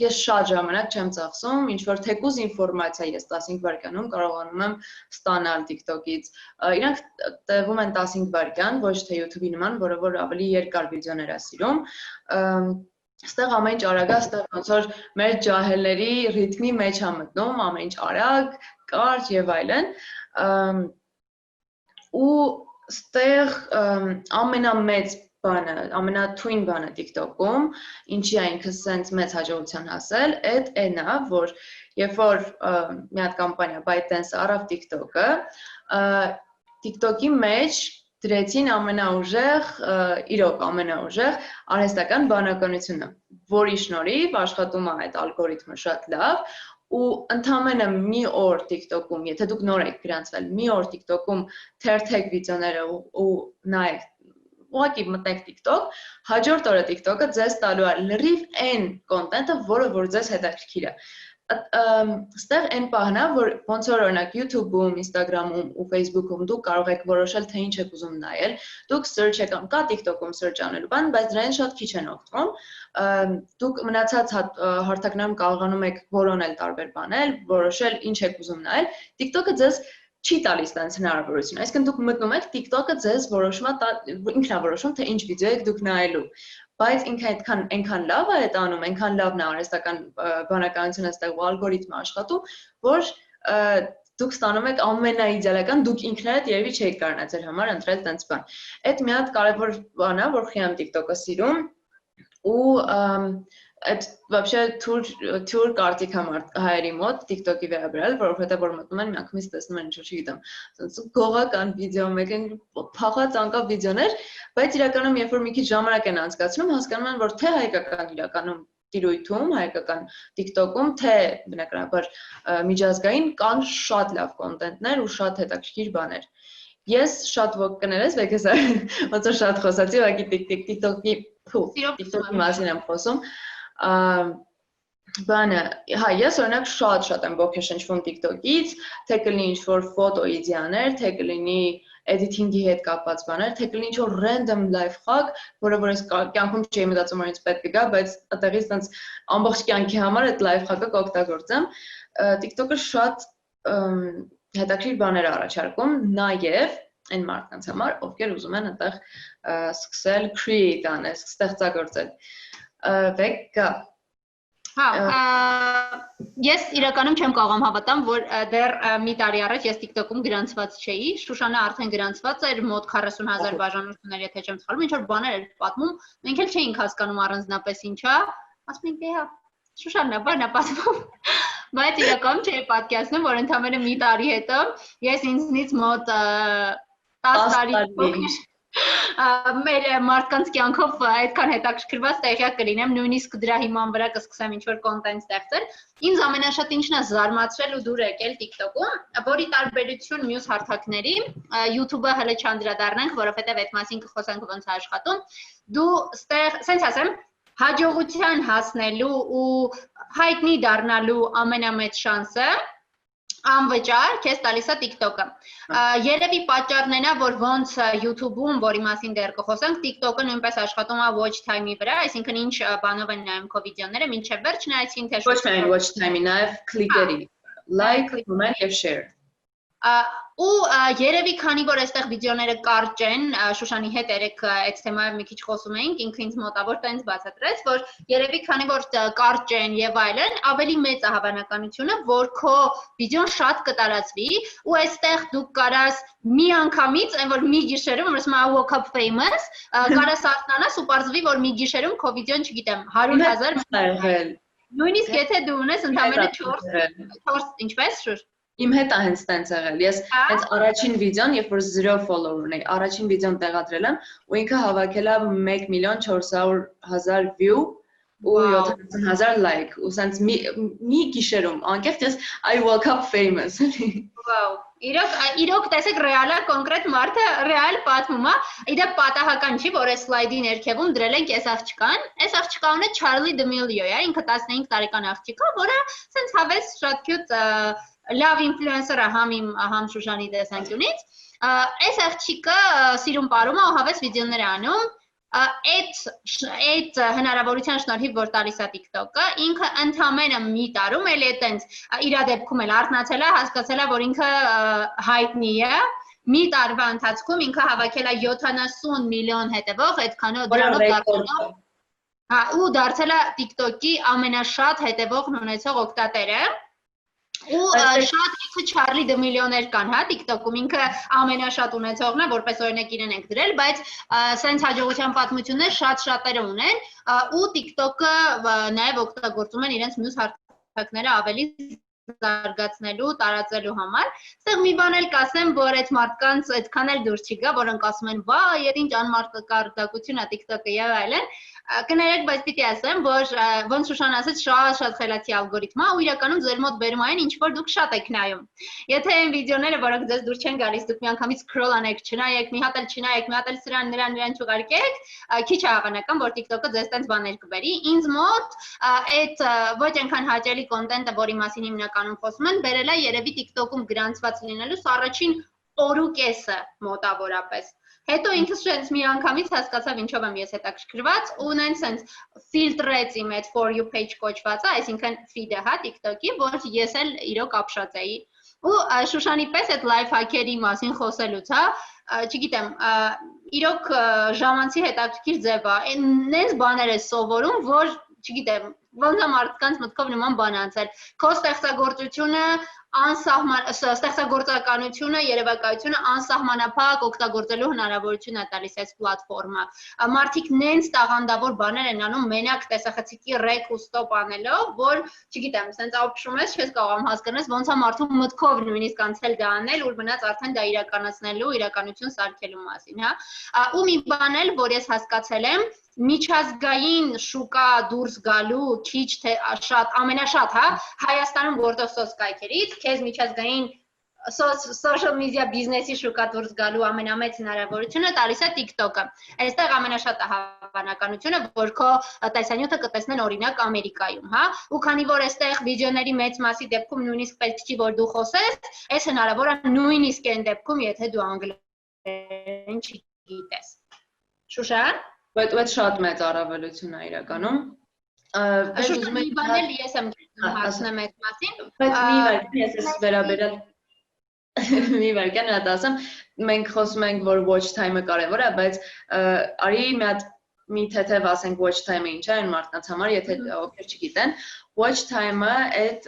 D: ես շատ ժամանակ չեմ ծախսում, ինչ որ թեկուզ ինֆորմացիա ես 15 վայրկյանում կարողանում եմ ստանալ TikTok-ից։ Իրանք տևում են 15 վայրկյան, ոչ թե YouTube-ի նման, որը որ ավելի երկար վիդեոներ է սիրում։ Այստեղ ամեն ինչ արագ է, այստեղ ոնց որ մեր ջահելների ռիթմի մեջ է մտնում, ամեն ինչ արագ, կարճ եւ այլն։ Ու այստեղ ամենամեծ բանը, ամենաթույն բանը TikTok-ում, ինչի է ինքը սենց մեծ հաջողության հասել, այն է, որ երբ որ մի հատ կամպանիա ByteDance առավ TikTok-ը, TikTok-ի մեջ դրեցին ամենաուժեղ, իրոք ամենաուժեղ արհեստական բանականությունը, որի շնորհիվ աշխատում է այդ ալգորիթմը շատ լավ, ու ընդամենը մի օր TikTok-ում, եթե դուք նոր եք գրանցվել, մի օր TikTok-ում թերթեք վիդեոները ու նայեք, ուղղակի մտնեք TikTok, հաջորդ օրը TikTok-ը ձեզ տալու է լրիվ այն կոնտենտը, որը որ ձեզ հետաքրքիր է։ Այստեղ այն պահն է, որ ոնց որ օրինակ YouTube-ում, Instagram-ում ու Facebook-ում դուք կարող եք որոշել, թե ինչ եք ուզում նայել, դուք search եք անում, կա TikTok-ում search անելու բան, բայց դրանից շատ քիչ են օգտվում։ Դուք մնացած հարթակներում կարողանում եք որոնել տարբեր բաներ, որոշել ինչ եք ուզում նայել։ TikTok-ը ձեզ չի տալիս տենց հնարավորություն։ Այսինքն դուք մտնում եք TikTok-ը ձեզ որոշում է, ինքն է որոշում, թե ինչ վիդեո եք դուք նայելու։ Բայց ինքը այնքան լավ է այդ անում, այնքան լավն է արհեստական բանականությունը այստեղ ու ալգորիթմը աշխատում, որ դուք ստանում եք ամենաիդեալական, դուք ինքներդ երևի չեք կարողանա ձեր համար ընտրել տենց բան։ Այդ մի հատ կարևոր բան է, որ խիամ TikTok-ը սիրում ու այդ вообще tour կարծիք հայերի մոտ TikTok-ի վերաբերյալ, որովհետև որ մտնում են միանգամից տեսնում են ինչ-որ չգիտեմ, ասենց գողական վիդեո, մեկ են փախած անկապ վիդեոներ, բայց իրականում երբ որ մի քիչ ժամանակ են անցկացնում, հասկանում են, որ թե հայկական իրականում տիրույթում, հայկական TikTok-ում, թե բնականաբար միջազգային կան շատ լավ կոնտենտներ ու շատ հետաքրքիր բաներ։ Ես շատ ոգ կներես, վեկես ոնց որ շատ խոսացի, ուղղակի TikTok-ի մասին եմ խոսում։ Բանը, հա, ես օրինակ շատ եմ ոգեշնչվում TikTok-ից, թե կլինի ինչ-որ ֆոտո իդեաներ, թե կլինի editing-ի հետ կապված բաներ, թե կլինի ինչ-որ random life hack, որը որ ես կյանքում չէի մտածում, որ ինձ պետք է գա, բայց այդտեղից տենց ամբողջ կյանքի համար այդ life hack-ը կօգտագործեմ։ TikTok-ը շատ հետաքրքիր բաներ առաջարկում, նաև այն մարդկանց համար, ովքեր ուզում են այդտեղ սկսել create անել, ստեղծագործել։ Վեկա։
A: Հա, ես իրականում չեմ կարող հավատամ, որ դեռ մի տարի առաջ ես TikTok-ում գրանցված չէի, Շուշանը արդեն գրանցված էր մոտ 40,000 բաժանորդներ, եթե չեմ սխալվում, ինչ որ բաներ էր պատմում, մենք էլ չէինք հասկանում առանձնապես ինչա, ասում ենք դե հա, Շուշանն է, բանա պատմում։ Բայց իրական չէ պատկերացնում, որ ընդամենը մի տարի հետո ես ինձնից մոտ 10 տարի փոքր մեր մարդկանց կյանքով այդքան հետաքրքրված տեղյակ կլինեմ, նույնիսկ դրա հիման վրա կսկսեմ ինչ-որ կոնտենտ ստեղծել։ Ինձ ամենաշատ ինչն է զարմացրել ու դուր եկել TikTok-ում, որի տարբերություն մյուս հարթակների, YouTube-ը հələ չանդրադառնանք, որովհետև այդ մասին կխոսենք ոնց է աշխատում։ Դու ստեղ, սենց ասեմ, հաջողության հասնելու ու հայտնի դառնալու ամենամեծ շանսը անվճար քեզ տալիս է TikTok-ը։ Երևի պատճառն է, որ ոնց YouTube-ում, որի մասին դեռ կխոսենք, TikTok-ը նույնպես աշխատում է watch time-ի վրա, այսինքն ինչ բանով են նայում քո վիդեոները, մինչև վերջ նայեցին թե
D: Ոչ միայն watch time-ի, նաև click-երի, like, comment եւ share։
A: Ու երևի քանի որ այստեղ վիդեոները կարճ են, Շուշանի հետ երեք այդ թեմայով մի քիչ խոսում էինք, ինքը ինձ մոտավոր տենց բացատրեց, որ երևի քանի որ կարճ են եւ այլն, ավելի մեծ է հավանականությունը, որ քո վիդեոն շատ կտարածվի, ու այստեղ դու կարաս մի անգամից, այն որ մի գիշերում, որ ասում I woke up famous, կարաս արթնանաս ու պարզվի, որ մի գիշերում քո վիդեոն, չգիտեմ, 100,000 նույնիսկ եթե դու ունես ընդամենը 4 ինչպես շուր
D: Իմ հետ է հենց տենց եղել։ Ես հենց առաջին վիդեոն, երբ որ 0 follower ունեի, առաջին վիդեոն տեղադրել եմ, ու ինքը հավաքել է 1,400,000 view ու 70,000 like, ու սենց մի գիշերում, անկեղծ ես I woke up famous։
A: Վաու, իրոք տեսեք ռեալա կոնկրետ մարդը ռեալ պատմում է, իդեպ պատահական չի, որ այս սլայդի ներքևում դրել ենք այս աղջկան, այս աղջկա ունը Charli D'Amelio է, ինքը 15 տարեկան աղջիկ է, որը սենց հավես շատ cute լավ ինֆլուենսեր է համ Շուշանի տեսանկյունից, այս աղջիկը սիրուն պարում է ու հավես վիդեոներ է անում, այդ հնարավորության շնորհիվ, որ տալիս է TikTok-ը, ինքը ընդամենը մի տարում էլի է տենց իր դեպքում էլ արթնացել է, հասկացել է, որ ինքը հայտնի է, մի տարվա ընթացքում ինքը հավաքել է 70 միլիոն հետևող, այդքանով դրանով ու դարձել է TikTok-ի ամենաշատ հետևողն ունեցող օգտատերը ու շատ ինքը Charli D'Amelio-ներ կան, հա, TikTok-ում ինքը ամենաշատ ունեցողն է, որպես օրինակ իրեն ենք դրել, բայց սենց հաջողության պատմություններ շատ-շատերը ունեն, ու TikTok-ը նաև օգտագործում են իրենց մյուս հարթակները ավելի զարգացնելու, տարածելու համար։ Այստեղ մի բան էլ կասեմ, որ այդ մարդկանց այդքան էլ դուր չի գա, որոնք ասում են, «Վա, եդ ինչ անմարտակարդակություն է TikTok-ը» եւ այլն։ Կներեք, բայց պիտի ասեմ, որ ոնց Շուշան ասեց, շատ խելացի ալգորիթմ է, ու իրականում ձեր մոտ բերում այն, ինչ որ դուք շատ եք նայում։ Եթե այն վիդեոները, որոնք ձեզ դուր չեն գալիս, դուք միանգամից scroll անեք, չնայեք, մի հատ էլ չնայեք, մի հատ էլ սրան նրան չուղարկեք, քիչ է հավանական, որ TikTok-ը ձեզ տենց բաներ կբերի։ Ինձ մոտ այդ ոչ այնքան հաճելի կոնտենտը, որի մասին հիմնականում խոսում են, բերել է երևի TikTok-ում գրանցված լինելուց առաջին օր ու կեսը մոտավորապես։ Հետո ինքս շենց մի անգամից հասկացավ ինչով եմ ես հետաքրքրված ու նենց սենց ֆիլտրեց իմ այդ for you page կոչվածը, այսինքն feed-ը, հա, TikTok-ի, որ ես էլ իրոք ապշած էի։ Ու Շուշանի պես այդ life hack-երի մասին խոսելուց, հա, չգիտեմ, իրոք ժամանցի հետաքրքիր ձև է։ Նենց բաներ է սովորում, որ չգիտեմ, ոնց է մարդկանց մտքով նման բան անցել։ Քո ստեղծագործությունը ստեղծագործականությունը, երևակայությունը անսահմանափակ օգտագործելու հնարավորություն է տալիս այս պլատֆորմը։ Մարդիկ նենց տաղանդավոր բաներ են անում մենակ տեսախցիկի ռեկ ու ստոպ անելով, որ, չգիտեմ, սենց ապշում ես, չես կարող հասկանալ, ոնց է մարդու մտքով նույնիսկ անցել դա անել, ու մնաց արդեն դա իրականացնելու, իրականություն սարքելու մասին, հա։ Ու մի բան էլ, որ ես հասկացել եմ, միջազգային շուկա դուրս գալու քիչ թե շատ ամենաշատ, հա, Հայաստանում գործող սոցկայքերից քեզ միջազգային social media բիզնեսի շուկա դուրս գալու ամենամեծ հնարավորությունը տալիս է TikTok-ը։ Այստեղ ամենաշատը հավանականությունը, որ քո տեսանյութը կտեսնեն օրինակ Ամերիկայում, հա, ու քանի որ այստեղ վիդեոների մեծ մասի դեպքում նույնիսկ պետք չի որ դու խոսես, այս հնարավոր է նույնիսկ այն դեպքում, եթե դու անգլերեն չգիտես։ Շուշան
D: Բայց շատ մեծ առավելություն է իրականում։
A: Շուշան մի բան էլ ես եմ հասնեմ այդ մասին։
D: Բայց մի վարքան ես ես վերաբերել մի վարքան հատ ասեմ, մենք խոսում ենք, որ watch time-ը կարևոր է, բայց արի մի հատ մի թեթև ասենք watch time-ը ինչ է այն մարդկանց համար, եթե ովքեր չգիտեն, watch time-ը այդ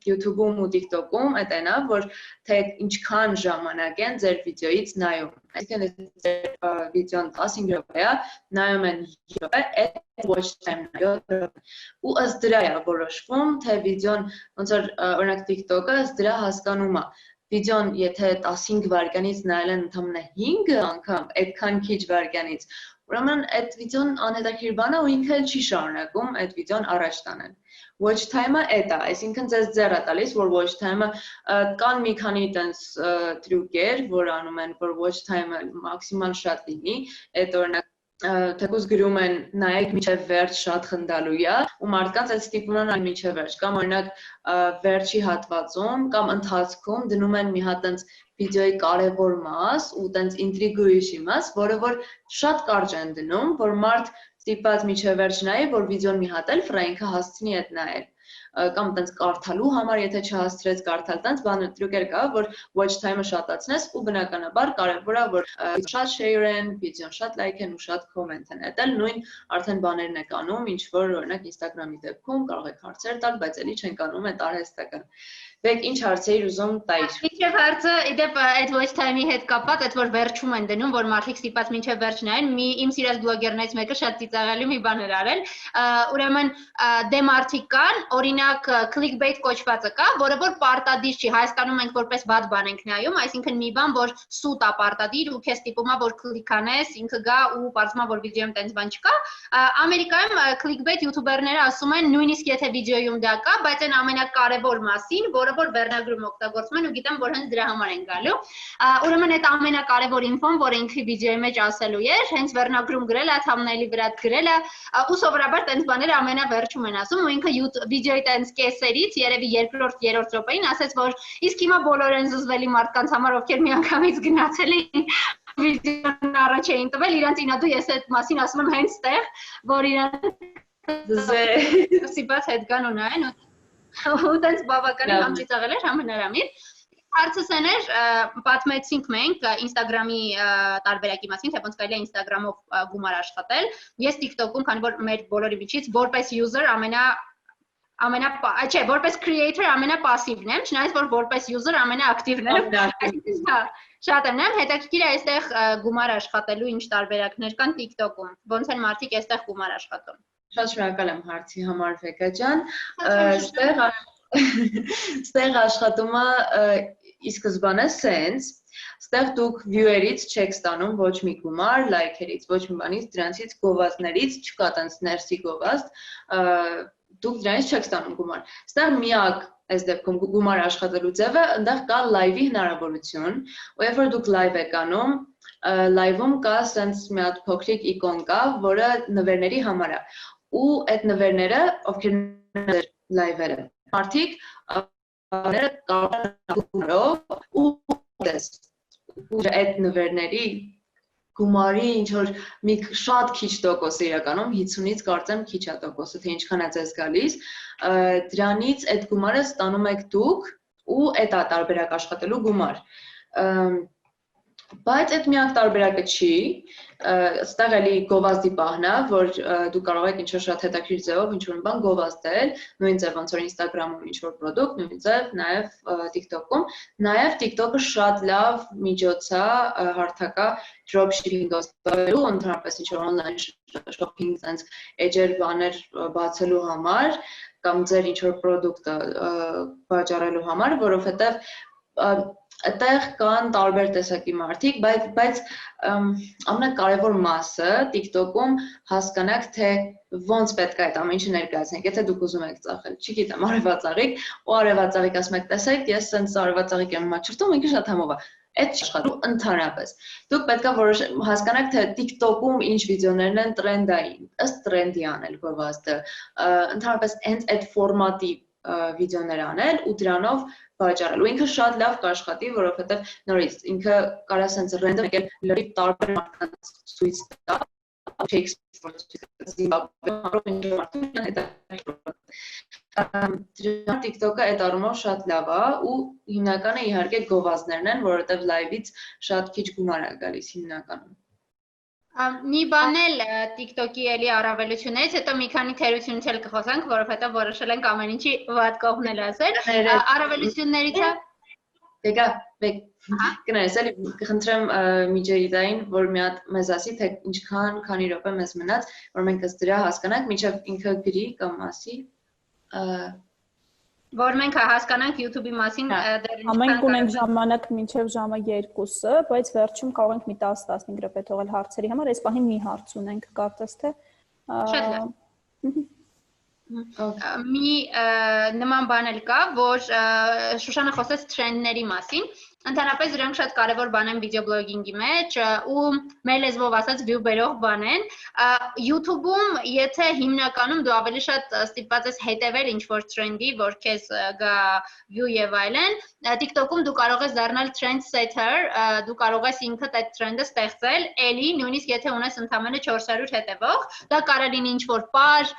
D: YouTube-ում ու TikTok-ում այդ այնա, որ թե ինչքան ժամանակ են ձեր վիդեոից նայում։ Այսինքն ձեր վիդեոն 15 րոպե է, նայում են 7 րոպե, այդ watch time-ն է 7 րոպե։ Ու ըստ դրա է որոշվում, թե վիդեոն ոնց որ օրինակ TikTok-ը ըստ դրա հասկանում է Վիդեոն եթե 15 վայրկյանից նայել են ընդամենը 5 անգամ, այդքան քիչ վայրկյանից, ուրեմն այդ վիդեոն անհետաքրքիր բան է ու ինքը էլ չի շարունակում այդ վիդեոն առաջ տանել։ Watch time-ը էդ է, այսինքն ձեզ ձեռ է տալիս, որ watch time-ը կան մի քանի տենց տրյուկեր, որ անում են, որ watch time-ը մաքսիմալ շատ լինի, այդ օրինակ թեկուզ գրում են նայեք մինչև վերջ շատ խնդալու է ու մարդկանց այդ ստիպում են մինչև վերջ կամ օրինակ վերջի հատվածում կամ ընթացքում դնում են մի հատ տենց վիդեոյի կարևոր մաս ու տենց ինտրիգուющий մաս, որը որ շատ կարճ են դնում, որ մարդ ստիպված մինչև վերջ նայի, որ վիդեոն մի հատ էլ ֆրայնքը հասցնի այդ նայել կամ տենց կարդալու համար, եթե չհասցրեց կարդալ, տենց բան տրյուկեր կա, որ watch time-ը շատացնես ու բնականաբար կարևոր է, որ շատ share են, վիդեոն շատ like են ու շատ comment են։ Այդ էլ նույն արդեն բաներն եք անում, ինչ որ օրինակ Instagram-ի դեպքում կարող եք հարցեր տալ, բայց էլի չենք անում այդ արհեստական։ Բեք ինչ հարց էիր ուզում տայր։
A: Մինչև հարցը, իդեպ այդ watch time-ի հետ կապված, այդ որ վերջում են դնում, որ մարդիկ ստիպած մինչև վերջ նայեն, իմ սիրած բլոգերներից մեկը շատ ծիծաղելի մի բան էր արել։ Ուրեմն դե մարդիկ կան, օրինակ clickbait կոչվածը կա, որը որ պարտադիր չի, Հայաստանում մենք որպես վատ բան ենք նայում, այսինքն մի բան, որ սուտ է պարտադիր ու քեզ ստիպում է, որ click անես, ինքը գա ու պարզվում է, որ վիդեոյում տենց բան չկա։ Ամերիկայում clickbait յութուբերները ասում են, նույնիսկ եթե վիդեոյում դա կա, բայց այն ամենակարևոր մասին, որը որ վերնագրում օգտագործում են ու գիտեմ, որ հենց դրա համար են գալու։ Ուրեմն այդ ամենակարևոր ինֆոն, որ ինքը վիդեոյի մեջ ասելու է, հենց վերնագրում գրել է, thumbnail-ի վրա գրել է, ու սովորաբար տենց բաները ամենավերջում են ասում, ու ինքը վիդեոյի տենց կեսերից, երևի երկրորդ, երրորդ րոպեին ասեց, որ իսկ հիմա բոլոր են զզվելի մարդկանց համար, ովքեր միանգամից գնացել էին վիդեոն առաջ էին տվել, իրանց ինադու ես այդ մասին ասում եմ հենց տեղ, որ իրանց սիպած հետ գան ու նայեն ու տենց բավականին համ ծիծաղել էր, համ հնարամիտ։ Հարցս են էր, պատմեցինք մենք Instagram-ի տարբերակի մասին, թե ոնց կարելի է Instagram-ով գումար աշխատել։ Ես TikTok-ում, քանի որ մեր բոլորի միջից որպես user չէ, որպես creator ամենապասիվն եմ, չնայած որ որպես user ամենաակտիվն եմ։ Այսինքն շատ եմ, հետաքրքիր է այստեղ գումար աշխատելու ինչ տարբերակներ կան TikTok-ում։ Ոնց են մարդիկ այստեղ գումար աշխատում։
D: Շատ շնորհակալ եմ հարցի համար Վեկա ջան։ Ստեղ աշխատումը ի սկզբանե sense, ստեղ դուք viewer-ից չեք ստանում ոչ մի գումար, like-երից, ոչ մի բանից, դրանցից գովազդներից չկա տենց ներսի գովազդ, դուք դրանից չեք ստանում գումար։ Ստեղ միակ այս դեպքում գումար աշխատելու ձևը, այնտեղ կա live-ի հնարավորություն, ու երբ որ դուք live եք անում, live-ում կա sense մի հատ փոքրիկ իկոն կա, որը նվերների համար է։ Ու այդ նվերները, ովքեր live-երը, մարդիկ կարող են գումարով ու այդ նվերների գումարի ինչ-որ մի շատ քիչ տոկոսը իրականում 50-ից կարծեմ քիչ է տոկոսը, թե ինչքան է ձեզ գալիս, դրանից այդ գումարը ստանում եք դուք ու այդ է տարբերակ աշխատելու գումար։ Բայց այդ միակ տարբերակը չի, ստեղ էլի գովազդի պահն է, որ դու կարող եք ինչ-որ շատ հետաքրքիր ձևով ինչ-որ բան գովազդել, նույն ձև ոնց որ Instagram-ում ինչ-որ պրոդուկտ, նույն ձև նաև TikTok-ում, նաև TikTok-ը շատ լավ միջոց է հարթակա dropshipping-ով ստեղծելու, ընդհանրապես ինչ-որ online shopping sense էջեր բաներ բացելու համար կամ ձեր ինչ-որ պրոդուկտը վաճառելու համար, որովհետև այդտեղ կան տարբեր տեսակի մարդիկ, բայց ամենակարևոր մասը TikTok-ում հասկանաք, թե ոնց պետք է այդ ամեն ինչը ներկայացնեք, եթե դուք ուզում եք ծախել, չգիտեմ, արևածաղիկ, ու արևածաղիկ ասում եք, տեսեք, ես սենց արևածաղիկ եմ մաչրտում, ինքը շատ համով է։ Այդ աշխատու ընդհանրապես։ Դուք պետք է հասկանաք, թե TikTok-ում ինչ վիդեոներն են տրենդային, ըստ տրենդի անել գովազդը, ընդհանրապես հենց այդ ֆորմատի վիդեոներ անել ու դրանով վաճառել։ Ու ինքը շատ լավ կաշխատի, որովհետև նորից ինքը կարա սենց ռենդոմ եկել լրիվ տարբեր մարդկանց ցույց տա, TikTok-ը այդ առումով շատ լավ է ու հիմնականը իհարկե գովազդներն են, որովհետև live-ից շատ քիչ գումար է գալիս հիմնականում։
A: Մի բան էլ TikTok-ի էլի առավելություններից, հետո մի քանի թերությունից էլ կխոսանք, որովհետև որոշել ենք ամեն ինչի վատ կողմն էլ ասել։ Առավելություններից է
D: Եկա, մեկ կներես, էլի կխնդրեմ միջերիտային, որ մի հատ մեզ ասի, թե ինչքան, քանի րոպե մեզ մնաց, որ մենք ըստ դրա հասկանանք, մինչև ինքը գրի կամ ասի,
A: որ մենք հասկանանք YouTube-ի մասին դեռ ինչքան
C: Մենք ունենք ժամանակ մինչև ժամը 2-ը, բայց վերջում կարող ենք մի 10-15 րոպե թողել հարցերի համար, այս պահին մի հարց ունենք, կարծես թե
A: Շատ լավ։ Մի նման բան էլ կա, որ Շուշանը խոսեց թրենդների մասին, Ընդհանրապես դրանք շատ կարևոր բան են վիդեոբլոգինգի մեջ ու մեր լեզվով ասած view բերող բան են YouTube-ում եթե հիմնականում դու ավելի շատ ստիպված ես հետևել ինչ-որ trend-ի, որ քեզ գա view եւ այլն, TikTok-ում դու կարող ես դառնալ trend setter, դու կարող ես ինքդ այդ trend-ը ստեղծել, էլի նույնիսկ եթե ունես ընդամենը 400 հետևող, դա կարող լինի ինչ-որ պար,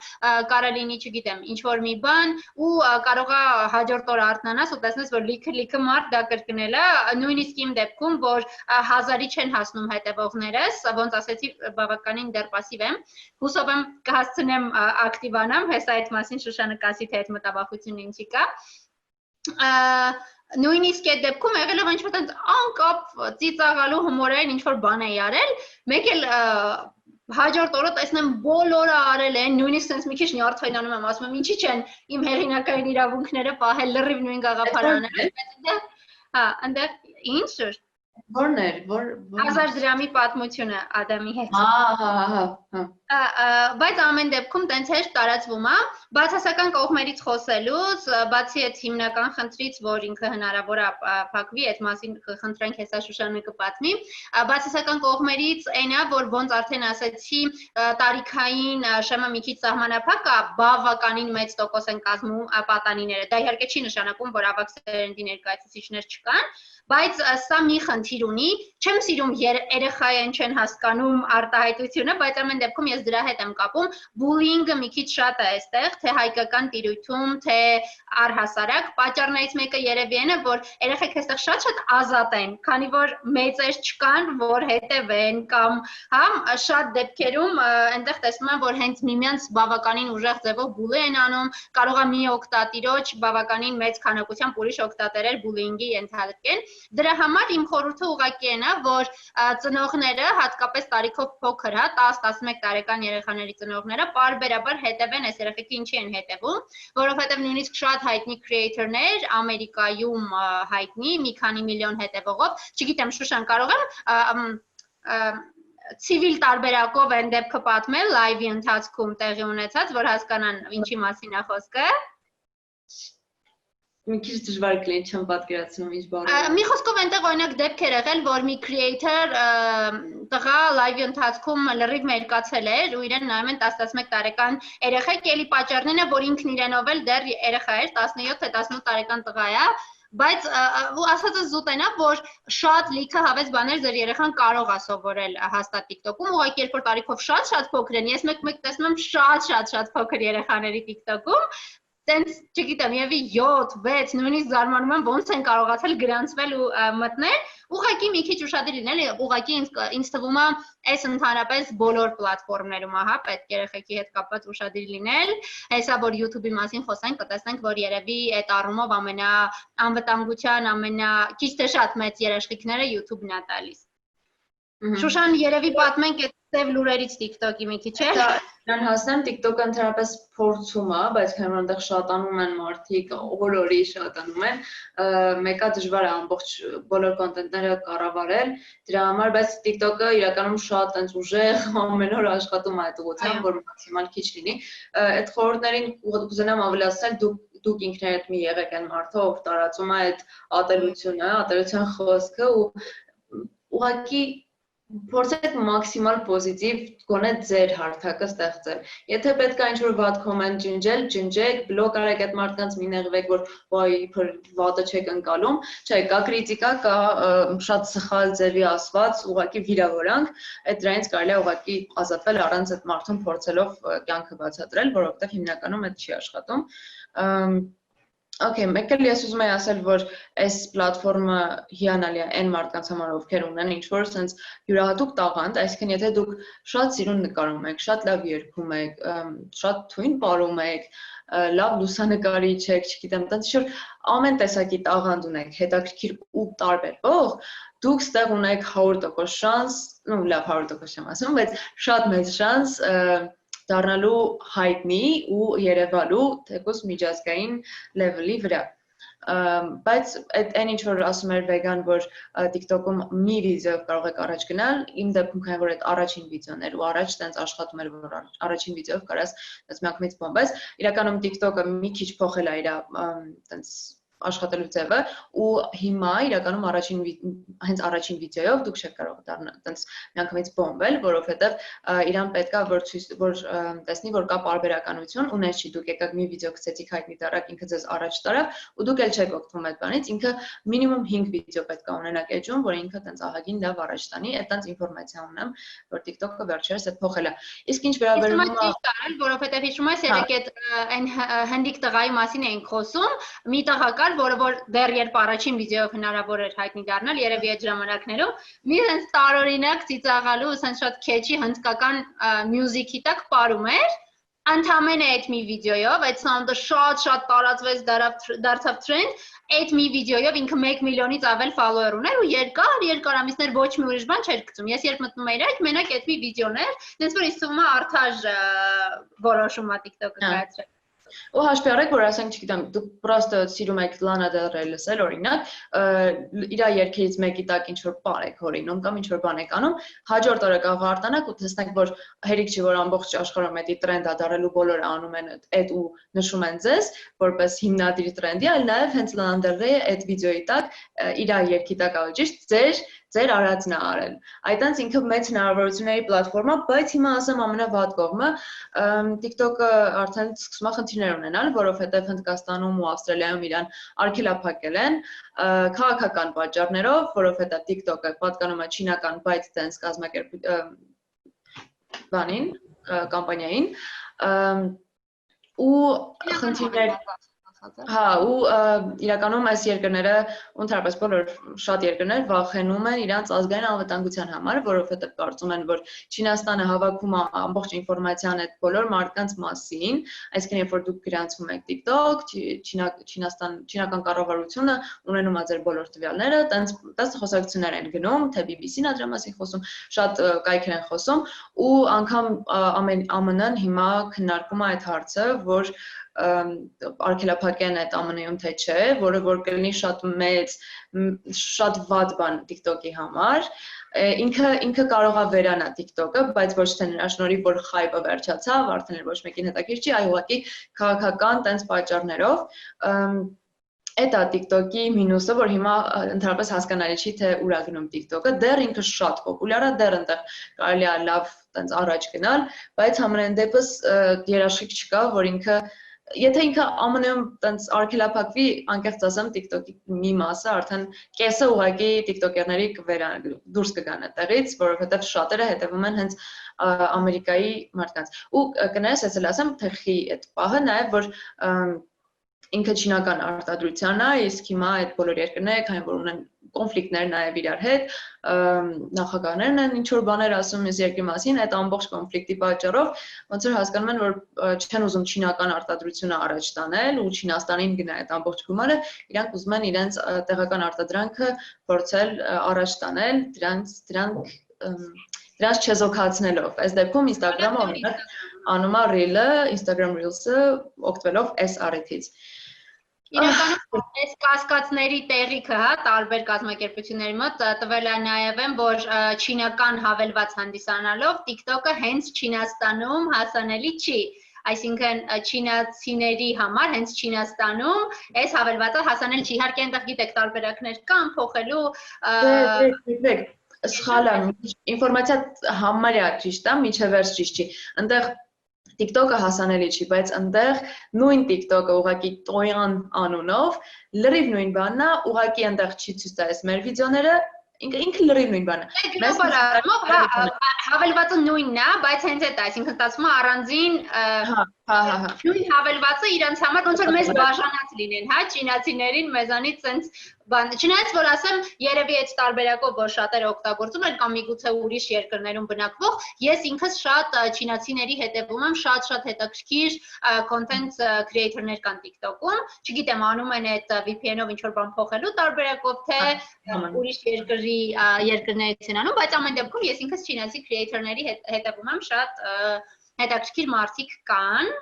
A: կարող լինի, չգիտեմ, ինչ-որ մի բան ու կարող է հաջորդ օր արթնանաս ու տեսնես, որ լիքը մարդ դա կրկնել է նույնիսկ իմ դեպքում, որ 1000-ի չեն հասնում հետևողներս, ոնց ասեցի, բավականին դեռ պասիվ եմ, հուսով եմ կհասցնեմ ակտիվանամ, հեսա այդ մասին Շուշանը կասի, թե այդ մտավախությունը ինչի կա, նույնիսկ այդ դեպքում եղել է ինչ-որ անկապ ծիծաղալու հումորային ինչ-որ բան էի արել, մեկ էլ հաջորդ օրը տեսնեմ բոլորը արել են, նույնիսկ sense մի քիչ նյարդայնանում եմ, ասում եմ ինչի չեն իմ հեղինակային իրավունքները պահել լրիվ նույն գաղափարաները, Հա, այնտեղ ինչ էր։
D: Որն էր, որ
A: 1000 դրամի պատմությունը Ադամի հետ։ Բայց ամեն դեպքում տենց հեշտ տարածվում է, բացասական կողմերից խոսելուց, բացի այդ հիմնական խնդրից, որ ինքը հնարավոր է փակվի, այդ մասին կխնդրենք հեսա Շուշանը կպատմի, բացասական կողմերից այն է, որ ոնց արդեն ասեցի, տարիքային շեմը մի քիչ սահմանափակ է, բավականին մեծ տոկոս են կազմում պատանիները։ Դա իհարկե չի նշանակում, որ ավագ սերնդի ներկայացուցիչներ չկան, բայց սա մի խնդիր ունի, չեմ սիրում երեխային չեն հասկանում արտահայտությունը, բայց ամեն դեպքում ես դրա հետ եմ կապում, բուլինգը մի քիչ շատ է այստեղ, թե հայկական տիրույթում, թե առհասարակ, պատճառներից մեկը երևի այն է, որ երեխեք այստեղ շատ ազատ են, քանի որ մեծեր չկան, որ հետևեն կամ շատ դեպքերում այնտեղ տեսնում եմ, որ հենց միմյանց բավականին ուժեղ ձևով բուլի են անում, կարող է մի օգտատիրոջ բավականին մեծ քանակությամբ ուրիշ օգտատերեր բուլինգի ենթարկեն Դրա համար իմ խորհուրդը ուղղակի այն է, որ ծնողները, հատկապես տարիքով փոքր, 10-11 տարեկան երեխաների ծնողները պարբերաբար հետևեն այս երեխեքի ինչի են հետևում, որովհետև նույնիսկ շատ հայտնի creator-ներ Ամերիկայում հայտնի մի քանի միլիոն հետևողով, չգիտեմ, Շուշան կարող եմ ցիվիլ տարբերակով այն դեպքը պատմել լայվի ընթացքում տեղի ունեցած, որ հասկանան ինչի մասին է խոսքը
D: Մի քիչ դժվար կլինի, չեմ պատկերացնում ինչ բառը։
A: Մի խոսքով այնտեղ օրինակ դեպք էր եղել, որ մի creator տղա լայվի ընթացքում լրիվ մերկացել էր ու իրեն նայում են 10-11 տարեկան երեխեք, էլի պատճառն է, որ ինքն իրենով էլ դեռ երեխա էր, 17 թե 18 տարեկան տղա է, բայց ասածը զուտ այնա, որ շատ լիքը հավես բաներ ձեր երեխան կարող է սովորել հաստատ TikTok-ում, ուղղակի երբ որ տարիքով շատ փոքր են, ես մեկ տեսնում եմ շատ փոքր երեխաների TikTok-ում Տենց, չգիտեմ, եւի 7-6, նույնիսկ զարմանում եմ ոնց են կարողացել գրանցվել ու մտնել, ուղղակի մի քիչ ուշադիր լինել, ուղղակի ինձ թվում է, այս ընդհանրապես բոլոր պլատֆորմներում, պետք երեխեքի հետ կապված ուշադիր լինել, հեսա որ YouTube-ի մասին խոսենք, կտեսնենք, որ երևի այդ առումով ամենաանվտանգության, քիչ թե շատ մեծ երաշխիքները YouTube-ն է տալիս։ Շուշան, երևի պատմենք այդ Սև լուրերից TikTok-ի մի քիչ է։
D: Դրան հասնեմ TikTok-ը ընդհանրապես փորձում է, բայց քանի որ այնտեղ շատանում են մարդիկ, օրորի շատանում են, մեկը դժվար է ամբողջ բոլոր կոնտենտները կառավարել, դրա համար, բայց TikTok-ը իրականում շատ այնց ուժեղ ամեն օր աշխատում է այդ ուղղությամբ, որ մաքսիմալ քիչ լինի։ Այդ խորհուրդներին կուզենամ ավելի ասել, դուք ինքներդ մի եղեք այն մարդը, ով տարածում է այդ ատելությունը, ատելության խոսքը ու ուղղակի Փորձեք մաքսիմալ պոզիտիվ գոնե ձեր հարթակը ստեղծել։ Եթե պետք է ինչ-որ վատ կոմենտ ջնջեք, բլոկ արեք այդ մարդկանց մի նեղվեք, որ վայ, իբր վատը չեք ընկալում, չէ, կա կրիտիկա, կա շատ սխալ ձևի ասված, ուղղակի վիրավորանք, այդ դրանից կարելի է ուղղակի ազատվել առանց այդ մարդուն փորձելով կյանքը բացատրել, որովհետև հիմնականում այդ չի աշխատում։ Okay, մեկ էլ ես ուզում եմ ասել, որ այս պլատֆորմը հիանալի է այն մարդկանց համար, ովքեր ունեն ինչ-որ sense յուրահատուկ տաղանդ, այսինքն եթե դուք շատ սիրուն նկարում եք, շատ լավ երգում եք, շատ թույն պարում եք, լավ լուսանկարիչ եք, չգիտեմ, տենց ինչ-որ ամեն տեսակի տաղանդ ունեք, հետաքրքիր ու տարբերվող, դուք ստեղ ունեք 100% շանս, ну, լավ 100% չեմ ասում, բայց շատ մեծ շանս դառնալու հայտնի ու երևալու թեկուզ միջազգային level-ի վրա։ Բայց այն ինչ որ ասում էր վեգան, որ TikTok-ում մի վիդեոյով կարող եք առաջ գնալ, իմ դեպքում քանի որ այդ առաջին վիդեոն էր ու առաջ տենց աշխատում էր, որ առաջին վիդեոյով կարաս տենց միանգամից բոմբես, իրականում TikTok-ը մի քիչ փոխել է իր տենց աշխատելու ձևը ու հիմա իրականում հենց առաջին վիդեոյով դուք չեք կարող դառնալ տենց միանգամից բոմբել, որովհետև իրան պետքա որ տեսնի որ կա պարբերականություն, ունես չի դուք եկաք մի վիդեո գցեցիք հայտնի դարակ, ինքը ձեզ առաջ տարավ ու դուք էլ չեք օգտվում այդ բանից, ինքը մինիմում 5 վիդեո պետք է ունենաք էջում, որ ինքը տենց ահագին լավ առաջ տանի, այդ տենց ինֆորմացիա ունեմ, որ TikTok-ը վերջերս է փոխել է։ Իսկ ինչ վերաբերում է
A: որովհետև հիշում ես երեք այն հնդիկ տղայի մասին էինք խոսում, մի տղա կար, որ դեռ երբ առաջին վիդեոյով հնարավոր էր հայտնի դառնալ, երևի այդ ժամանակներում, մի sense տարօրինակ ծիծաղալու, sense շատ քեչի հնդկական մյուզիկի տակ պարում էր, ընդամենը այդ մի վիդեոյով, այդ սաունդը շատ տարածվեց, դարձավ trend, այդ մի վիդեոյով ինքը 1 միլիոնից ավել follower ուներ ու երկար ամիսներ ոչ մի ուրիշ բան չէր գցում։ Ես երբ մտնում էի այդ մենակ այդ մի վիդեոն էր, դες որ ինձ թվում է արդար որոշում է TikTok-ը կայացրել։
D: Ու հաշվի առեք, որ ասենք, չգիտեմ, դուք պրոստը սիրում եք Lana Del Rey լսել, օրինակ, իր երգերից մեկի տակ ինչ-որ բան եք հորինում կամ ինչ-որ բան եք անում, հաջորդ օրը կարող արտանաք ու տեսնեք, որ հերիք չի, որ ամբողջ աշխարհում էդի տրենդա դարելու բոլորը անում են այդ ու նշում են ձեզ, որպես հիմնադիր տրենդի, այլ նաև հենց Lana Del Rey-ը այդ վիդեոյի տակ, իր երգի տակ ավելի ճիշտ ձեր արածն է արել։ Այդտենց ինքը մեծ հնարավորությունների պլատֆորմ է, բայց հիմա ասեմ ամենավատ կողմը, TikTok-ը արդեն սկսում է խնդիրներ ունենալ, որովհետև Հնդկաստանում ու Ավստրալիայում իրան արգելափակել են քաղաքական պատճառներով, որովհետև TikTok-ը պատկանում է չինական ByteDance կամպանիային, ու խնդիրներ Հա, ու իրականում այս երկրները, ընդհանրապես բոլոր շատ երկրներ վախենում են իրանց ազգային անվտանգության համար, որովհետև կարծում են, որ Չինաստանը հավաքում է ամբողջ ինֆորմացիան այդ բոլոր մարդկանց մասին, այսինքն երբ որ դուք գրանցում եք TikTok, չինական կառավարությունը ունենում է ձեր բոլոր տվյալները, տենց խոսակցություններ են գնում, թե BBC-ն դրա մասին խոսում, շատ կայքեր են խոսում, ու անգամ ԱՄՆ-ն հիմա քննարկում է այդ հարցը, որ արգելափակեն այդ ԱՄՆ-ում թե չէ, որը որ կլինի շատ վատ բան TikTok-ի համար, ինքը կարող է վերանա TikTok-ը, բայց ոչ թե նրա շնորհիվ, որ hype-ը վերջացավ, արդեն ոչ մեկին հետաքրքիր չի, այլ ուղղակի քաղաքական տենց պատճառներով, Այդ է TikTok-ի մինուսը, որ հիմա ընդհանրապես հասկանալի չի, թե ուր է գնում TikTok-ը, դեռ ինքը շատ պոպուլյար է, դեռ այնտեղ կարելի է լավ տենց առաջ գնալ, բայց համենայն դեպս երաշխիք չկա, որ եթե ինքը ԱՄՆ-ում տենց արգելափակվի, անկեղծ ասեմ, TikTok-ի մի մասը արդեն կեսը ուղղակի TikToker-ների դուրս կգան այդտեղից, որովհետև շատերը հետևում են հենց Ամերիկայի մարդկանց։ Ու կներես, ես էլ ասեմ, թեխի այդ պահը նաև, որ ինքը չինական արտադրության է, իսկ հիմա այդ բոլոր երկրները, քանի որ ունեն կոնֆլիկտներ նաև իրար հետ, նախագահներն են ինչ-որ բաներ ասում այս երկրի մասին, այդ ամբողջ կոնֆլիկտի պատճառով ոնց որ հասկանում են, որ չեն ուզում չինական արտադրությունը առաջ տանել ու Չինաստանին գնա այդ ամբողջ գումարը, իրանք ուզում են իրենց տեղական արտադրանքը փորձել առաջ տանել, դրանց չեզոքացնելով։ Այս դեպքում Instagram-ը օրինակ անում է Reel-ը, Instagram Reels-ը օգտվելով այս առիթից։
A: Իրականում այս կասկածների տեղիքը, հա, տարբեր կազմակերպությունների մոտ տվել է նաև են, որ չինական հավելված հանդիսանալով TikTok-ը հենց Չինաստանում հասանելի չի։ Այսինքն չինացիների համար հենց Չինաստանում այս հավելվածը հասանել չի։ Իհարկե այնտեղ գիտեք տարբերակներ կան փոխելու
D: Սխալ է, ինֆորմացիա համարյա ճիշտ է, միջև վերջ ճիշտ չի։ Այնտեղ TikTok-ը հասանելի չի, բայց այնտեղ նույն TikTok-ը ուղղակի Տոյան անունով լրիվ նույն բանն է, ուղղակի այնտեղ չի ցույց տալիս մեր վիդեոները, ինքը լրիվ նույն բանն է։
A: Հավելվածը նույնն է, բայց հենց այդ է, այսինքն ստացվում է առանձին Նույն հավելվածը իրանց համար ոնց որ մեզ բաժանած լինեն, հա, չինացիներին մեզանից sense բան, չնայած որ ասեմ, երևի այդ տարբերակով որ շատերը օգտագործում են կամ միգուցե ուրիշ երկրներում բնակվող, ես ինքս շատ չինացիների հետևում եմ, շատ հետաքրքիր content creator-ներ կան TikTok-ում, չգիտեմ, անում են այդ VPN-ով ինչ որ բան փոխելու տարբերակով, թե ուրիշ երկրներից են անում, բայց ամեն դեպքում ես ինքս չինացի creator-ների հետևում եմ, շատ հետաքրքիր մարդիկ կան։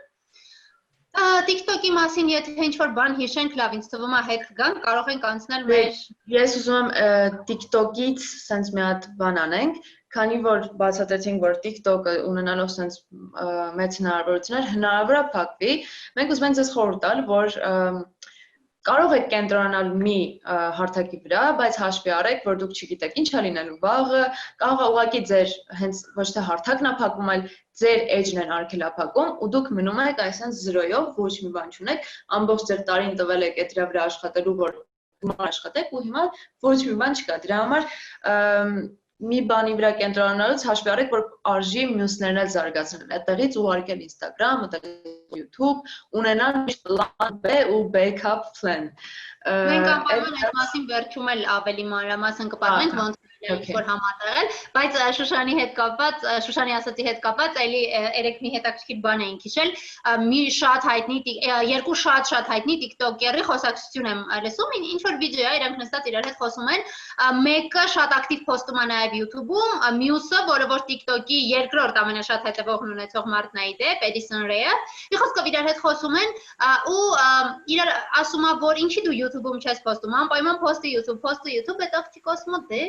A: TikTok-ի մասին եթե ինչ-որ բան հիշենք, լավ, ինձ թվում է հետ կգան, կարող ենք անցնել մեր
D: Ես ուզում եմ TikTok-ից sense մի հատ բան անենք, քանի որ բացատրեցինք, որ TikTok-ը ունենալով sense մեծ հնարավորություններ, հնարավոր է փակվի, մենք ուզում ենք ձեզ խորհուրդ տալ, որ կարող եք կենտրոնանալ մի հարթակի վրա, բայց հաշվի առեք, որ դուք չգիտեք ինչ է լինելու վաղը, կարող է ուղղակի ձեր հենց ոչ թե հարթակն է փակվում, այլ ձեր edge-ն են արգելափակում ու դուք մնում եք այսպես 0-ով, ոչ մի բան չունեք, ամբողջ ձեր տարին տվել եք այդ դրա վրա աշխատելու, որ գումար աշխատեք ու հիմա ոչ մի բան չկա։ Դրա համար մի բանի վրա կենտրոնանալուց հաշվի առեք, որ արժի մյուսներն էլ զարգացնել։ Այդտեղից ուղարկել Instagram, այդտեղից YouTube, ունենալ plan B ու backup plan։
A: Մենք անպայման այդ մասին վերջում էլ ավելի մանրամասն կպատմենք, ոնց որ համատեղել, բայց Շուշանի հետ կապված, Շուշանի ասացի հետ կապված, էլի երեք մի հետաքրքիր բան էինք հիշել, մի շատ հայտնի, երկու շատ հայտնի TikTok-երի խոսակցություն եմ լսում, ինչ որ վիդեո է, իրանք նստած իրար հետ խոսում են, մեկը շատ ակտիվ փոստում է նաև YouTube-ում, մյուսը, որը որ TikTok-ի երկրորդ ամենաշատ հետևողն ունեցող մարդն է իդեպ, Edison Ray-ը, մի խոսքով իրար հետ խոսում են ու իրար ասում է, որ ինչի դու YouTube-ում չես փոստում, անպայման փոստի YouTube, այդ աղջիկ ասում է դե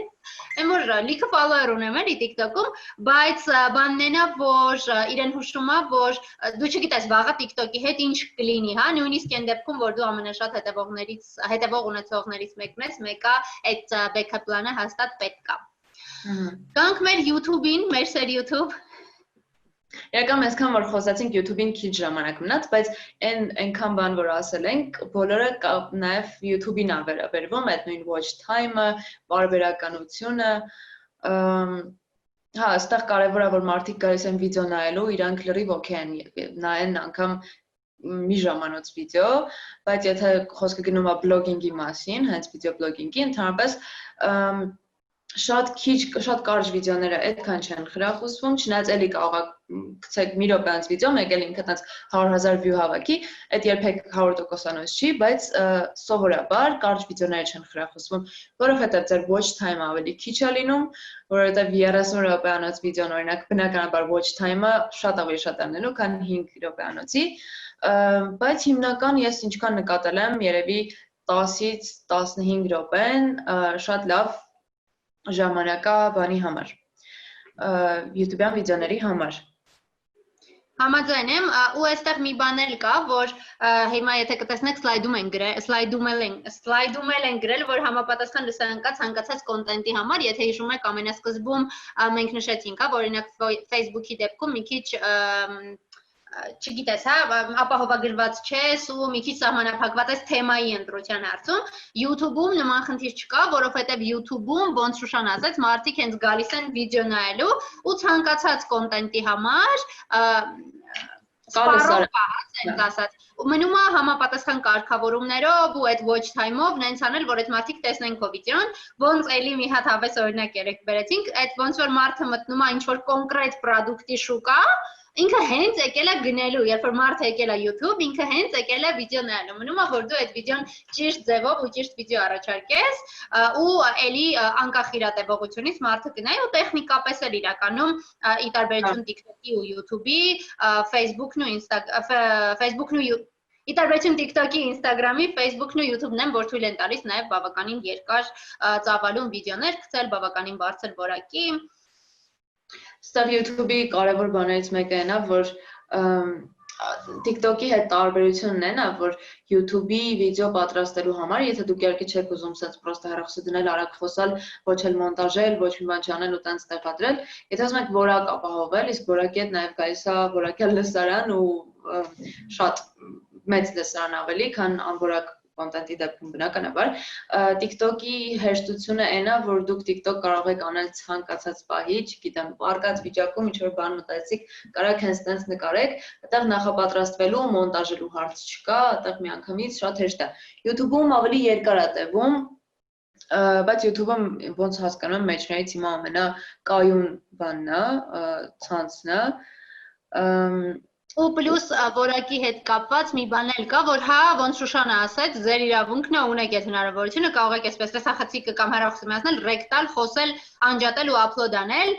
A: Եմ որ լիքը follower ունեմ էլի TikTok-ում, բայց բանն է, որ իրեն հուշում է, որ դու չգիտես վաղը TikTok-ի հետ ինչ կլինի, հա, նույնիսկ այն դեպքում, որ դու ամենաշատ հետևող ունեցողներից մեկն ես, մեկը այդ backup plan-ը հաստատ պետք է։ Գանք մեր YouTube-ին, մեր սեր YouTube
D: Իրական այսքան որ խոսացինք YouTube-ին քիչ ժամանակ մնաց, բայց այնքան բան որ ասել ենք, բոլորը նաև YouTube-ին է վերաբերվում, այդ նույն watch time-ը, բարբերականությունը, հա, այստեղ կարևոր է որ մարդիկ գալիս են վիդեո նայելու, իրանք լրիվ օքեյ են նայեն անգամ մի ժամանոց վիդեո, բայց եթե խոսքը գնում է բլոգինգի մասին, հենց վիդեո բլոգինգի, ընդհանրապես շատ կարճ վիդեոները այդքան չեն խրախուսվում, չնայած էլի կարող է գցեք մի րոպեանց վիդեո, մեկ էլ ինքը տենց 100,000 view հավաքի, այդ երբեք 100%-անոց չի, բայց սովորաբար կարճ վիդեոները չեն խրախուսվում, որովհետև ձեր watch time-ը ավելի քիչ է լինում, որովհետև 30 րոպեանոց վիդեոն օրինակ բնականաբար watch time-ը շատ ավելի շատ է լինելու, քան 5 րոպեանոցի, բայց հիմնական ես ինչքան նկատել եմ, երևի 10-ից 15 րոպեն շատ լավ ժամանակա բանի համար, YouTube-յան վիդեոների համար։
A: Համաձայն եմ, ու այստեղ մի բան էլ կա, որ հիմա եթե կտեսնեք սլայդում են գրել, որ համապատասխան լուսանկած հանգացած կոնտենտի համար, եթե հիշում եք ամենասկզբում մենք նշեցինք, որ օրինակ Facebook-ի դեպքում մի քիչ չգիտես, հա, ապահովագրված չես ու մի քիչ սահմանափակված ես թեմայի ընտրության հարցում, YouTube-ում նման խնդիր չկա, որովհետև YouTube-ում, ոնց Շուշան ասաց, մարդիկ հենց գալիս են վիդեո նայելու ու ցանկացած կոնտենտի համար սպառող կա, ասենք ասած, մնում է համապատասխան կարգավորումներով ու այդ watch time-ով նենց անել, որ այդ մարդիկ տեսնեն քո վիդեոն, ոնց էլի մի հատ հավես օրինակ երեք բերեցինք, այդ ոնց որ մարդը մտնում է ինչ-որ կոնկրետ պրոդուկտի շուկա, ինքը հենց եկել է գնելու, երբ որ մարդը եկել է YouTube, ինքը հենց եկել է վիդեո նայելու, մնում է, որ դու այդ վիդեոն ճիշտ ձևով ու ճիշտ վիդեո առաջարկես ու էլի անկախ իր տևողությունից մարդը կնայի ու տեխնիկապես էլ իրականում ի տարբերություն TikTok-ի ու YouTube-ի, Facebook-ն ու Ի տարբերություն TikTok-ի, Instagram-ի, Facebook-ն ու YouTube-ն են, որ թույլ են տալիս նաև բավականին երկար ծավալուն վիդեոներ գցել, բավականին բարձր որակի
D: Ստեղ YouTube-ի կարևոր բաներից մեկը այն է, որ TikTok-ի հետ տարբերությունն է, որ YouTube-ի վիդեո պատրաստելու համար, եթե դուք իհարկե չեք ուզում սենց պրոստը հեռախոսը դնել, արագ խոսալ, ոչ էլ մոնտաժել, ոչ մի բան չանել ու տենց տեղադրել, եթե ուզում եք որակ ապահովել, իսկ որակի հետ նաև գալիս է որակյալ լսարան ու շատ մեծ լսարան ավելի, քան անորակ կոնտենտի դեպքում բնականաբար, TikTok-ի հեշտությունը այն է, որ դուք TikTok կարող եք անել ցանկացած պահի, չգիտեմ, արկած վիճակում ինչ-որ բան մտածեցիք, կարող եք հենց նկարեք, այդտեղ նախապատրաստվելու, մոնտաժելու հարց չկա, այդտեղ միանգամից շատ հեշտ է։ YouTube-ում ավելի երկար է տևում, բայց YouTube-ը ոնց հասկանում եմ մեջներից հիմա ամենակայուն բանն է, ցանցն է,
A: ու պլյուս որակի հետ կապված մի բան էլ կա, որ հա, ոնց Շուշանը ասեց, ձեր իրավունքն է, ունեք այդ հնարավորությունը, կարող եք այսպես տեսախցիկը կամ հեռախոսը միացնել, ռեկտալ, խոսել, անջատել ու upload անել,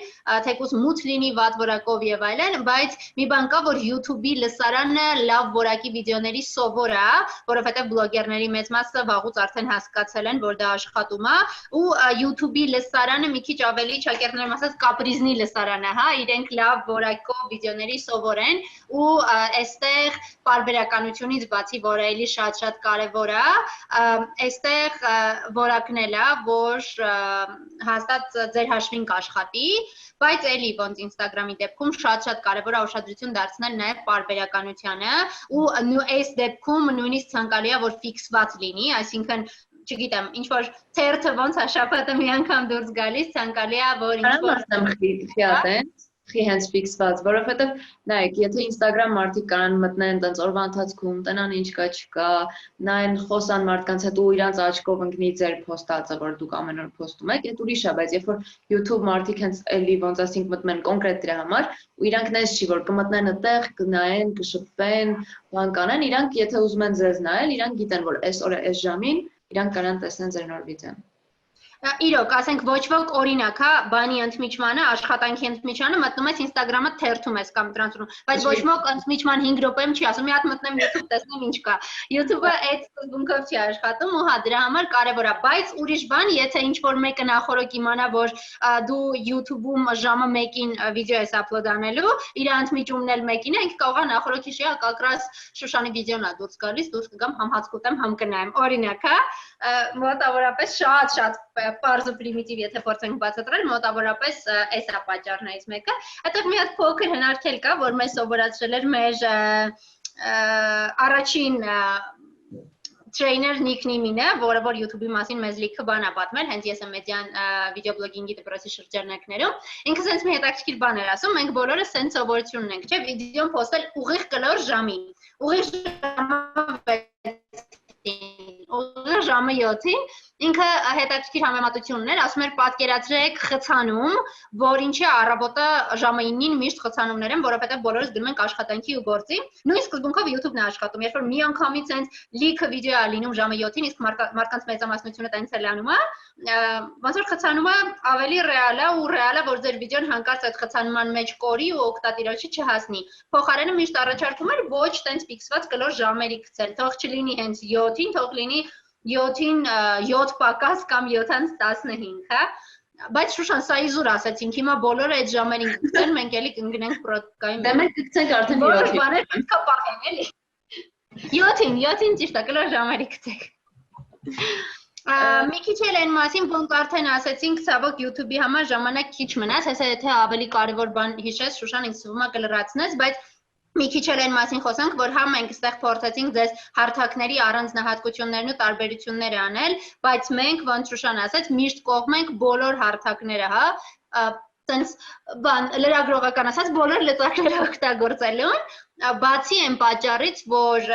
A: թեկուզ մութ լինի, վատ որակով եւ այլն, բայց մի բան կա, որ YouTube-ի լսարանը լավ որակի վիդեոների սովոր է, որովհետեւ բլոգերների մեծ մասը վաղուց արդեն հասկացել են, որ դա աշխատում է, ու YouTube-ի լսարանը մի քիչ ավելի ճակերտներում ասած կապրիզնի լսարան է, հա, իրենք լավ որակով վիդեոների սովոր են ու այստեղ պարբերականությունից բացի, որը էլի շատ կարևոր է, այստեղ որակն էլ է, որ հաստատ ձեր հաշվին կաշխատի, բայց էլի ոնց Instagram-ի դեպքում շատ կարևոր է ուշադրություն դարձնել նաև պարբերականությանը ու այս դեպքում նույնիսկ ցանկալի է, որ ֆիքսված լինի, այսինքն չգիտեմ, ինչ որ թերթը ոնց է շաբաթը մի անգամ դուրս գալիս, ցանկալի է, որ ինչ որ
D: հենց ֆիքսված, որովհետև նայեք, եթե Instagram մարդիկ կարան մտնեն տենց օրվա ընթացքում, տնան ինչ կա չկա, նայեն խոսան մարդկանց հետ ու իրանց աչքով ընկնի ձեր փոստածը, որ դուք ամեն օր փոստում եք, այդ ուրիշ է, բայց երբ որ YouTube մարդիկ հենց էլի ոնց ասենք մտնում կոնկրետ դրա համար, ու իրանք նես չի, որ կմտնեն այդտեղ, կնայեն, կշփվեն, բան կանեն, իրանք եթե ուզում են ձեզ նայել, իրանք գիտեն, որ այս օրը այս ժամին իրանք կարան տեսնեն ձեր նոր վիդեոն։
A: Իրոք, ասենք ոչ ոք օրինակ, հա, բանի ընդմիջմանը, աշխատանքի ընդմիջմանը մտնում ես Instagram-ը թերթում ես կամ տրանսֆորում, բայց ոչ ոք ընդմիջման 5 րոպեում չի ասում, մի հատ մտնեմ YouTube տեսնեմ ինչ կա։ YouTube-ը այդ սկզբունքով չի աշխատում ու հա դրա համար կարևոր է, բայց ուրիշ բան, եթե ինչ-որ մեկը նախորոք իմանա, որ դու YouTube-ում ժամը 1-ին վիդեո ես upload անելու, իր ընդմիջումն էլ 1-ին է, ինքը կարող է նախորոք հիշի, ակրաս Շուշանի վիդեոն է դուրս գալիս, դուրս կգամ, համ հաց կուտեմ, համ կնայեմ։ Օրինակ, հա, մոտավորապես շատ պարզ ու պրիմիտիվ, եթե փորձենք բացատրել, մոտավորապես այս է պատճառներից մեկը։ Այդտեղ մի հատ փոքր հնարքել կա, որ մեզ սովորացրել էր մեր առաջին trainer nickname-ը, որը որ YouTube-ի մասին մեզ լիքը բան է պատմել, հենց ես եմ մեդիան վիդեոբլոգինգի դպրոցի շրջանակներում։ Ինքը sense մի հետաքրքիր բան էր ասում, մենք բոլորը sense սովորություն ունենք, չէ՞, վիդեոն post-ել ուղիղ կլոր ժամին։ Ուղիղ ժամը 7-ին ինքը հետաքրքիր համեմատություն ուներ, ասում էր պատկերացրեք խցանում, որ ինչի առավոտը ժամը 9-ին միշտ խցանումներ են, որովհետև բոլորս գնում ենք աշխատանքի ու գործի։ Նույն սկզբունքով YouTube-ն է աշխատում, երբ որ մի անգամից հենց լիքը վիդեո է լինում ժամը 7-ին, իսկ մարդկանց մեծամասնությունը տենց է լանում է, ոնց որ խցանումը ավելի ռեալ է ու ռեալ է, որ ձեր վիդեոն հանկարծ այդ խցանման մեջ կորի ու օգտատիրոջի չհասնի։ Փոխարենը միշտ առաջարկում էր ոչ տենց ֆիքսված կլոր ժամերի գցել, թող չլինի հենց 7-ին, թող լինի 7-ին 7 պակաս կամ 7-15, հա։ Բայց Շուշան, սա իզուր ասեցինք, հիմա բոլորը այդ ժամերին գցեն, մենք էլի կընկնենք պրոդկային։
D: Դե մենք գցենք արդեն 7-ին։
A: Բոլոր բաներ պետք է պահեն, էլի։ 7-ին ճիշտ է, կլոր ժամերի գցեք։ Մի քիչ էլ այն մասին, ոնց արդեն ասեցինք, ցավոք YouTube-ի համար ժամանակ քիչ մնաց, հեսա եթե ավելի կարևոր բան հիշես, Շուշան ինձ թվում է կլրացնես, բայց մի քիչ էլ այն մասին խոսանք, որ հա մենք այստեղ փորձեցինք ձեզ հարթակների առանձնահատկություններն ու տարբերությունները անել, բայց մենք, ոնց Շուշան ասաց, միշտ կողմենք բոլոր հարթակները, հա, տենց բան լրագրողական ասած բոլոր լծակները օգտագործելուն, բացի այն պատճառից, որ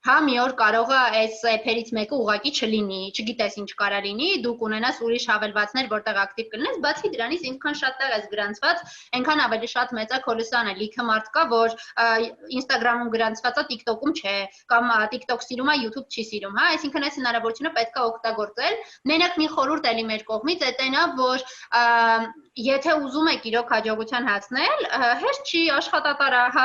A: հա մի օր կարող է այս էփերից մեկը ուղակի չլինի, չգիտես ինչ կարա լինի, դուք ունենաս ուրիշ հավելվածներ, որտեղ ակտիվ կլինես, բացի դրանից ինքան շատ տեղ ես գրանցված, այնքան ավելի շատ մեծ է քո լուսանը, լիքը մարդ կա, որ Instagram-ում գրանցված է, TikTok-ում չէ, կամ TikTok սիրում է, YouTube չի սիրում, հա, այսինքն այս հնարավորությունը պետք է օգտագործել։ Մենակ մի խորհուրդ էլի մեր կողմից է տենա, որ եթե ուզում եք իրոք հաջողության հասնել, հեշտ չի աշխատատար է, հա,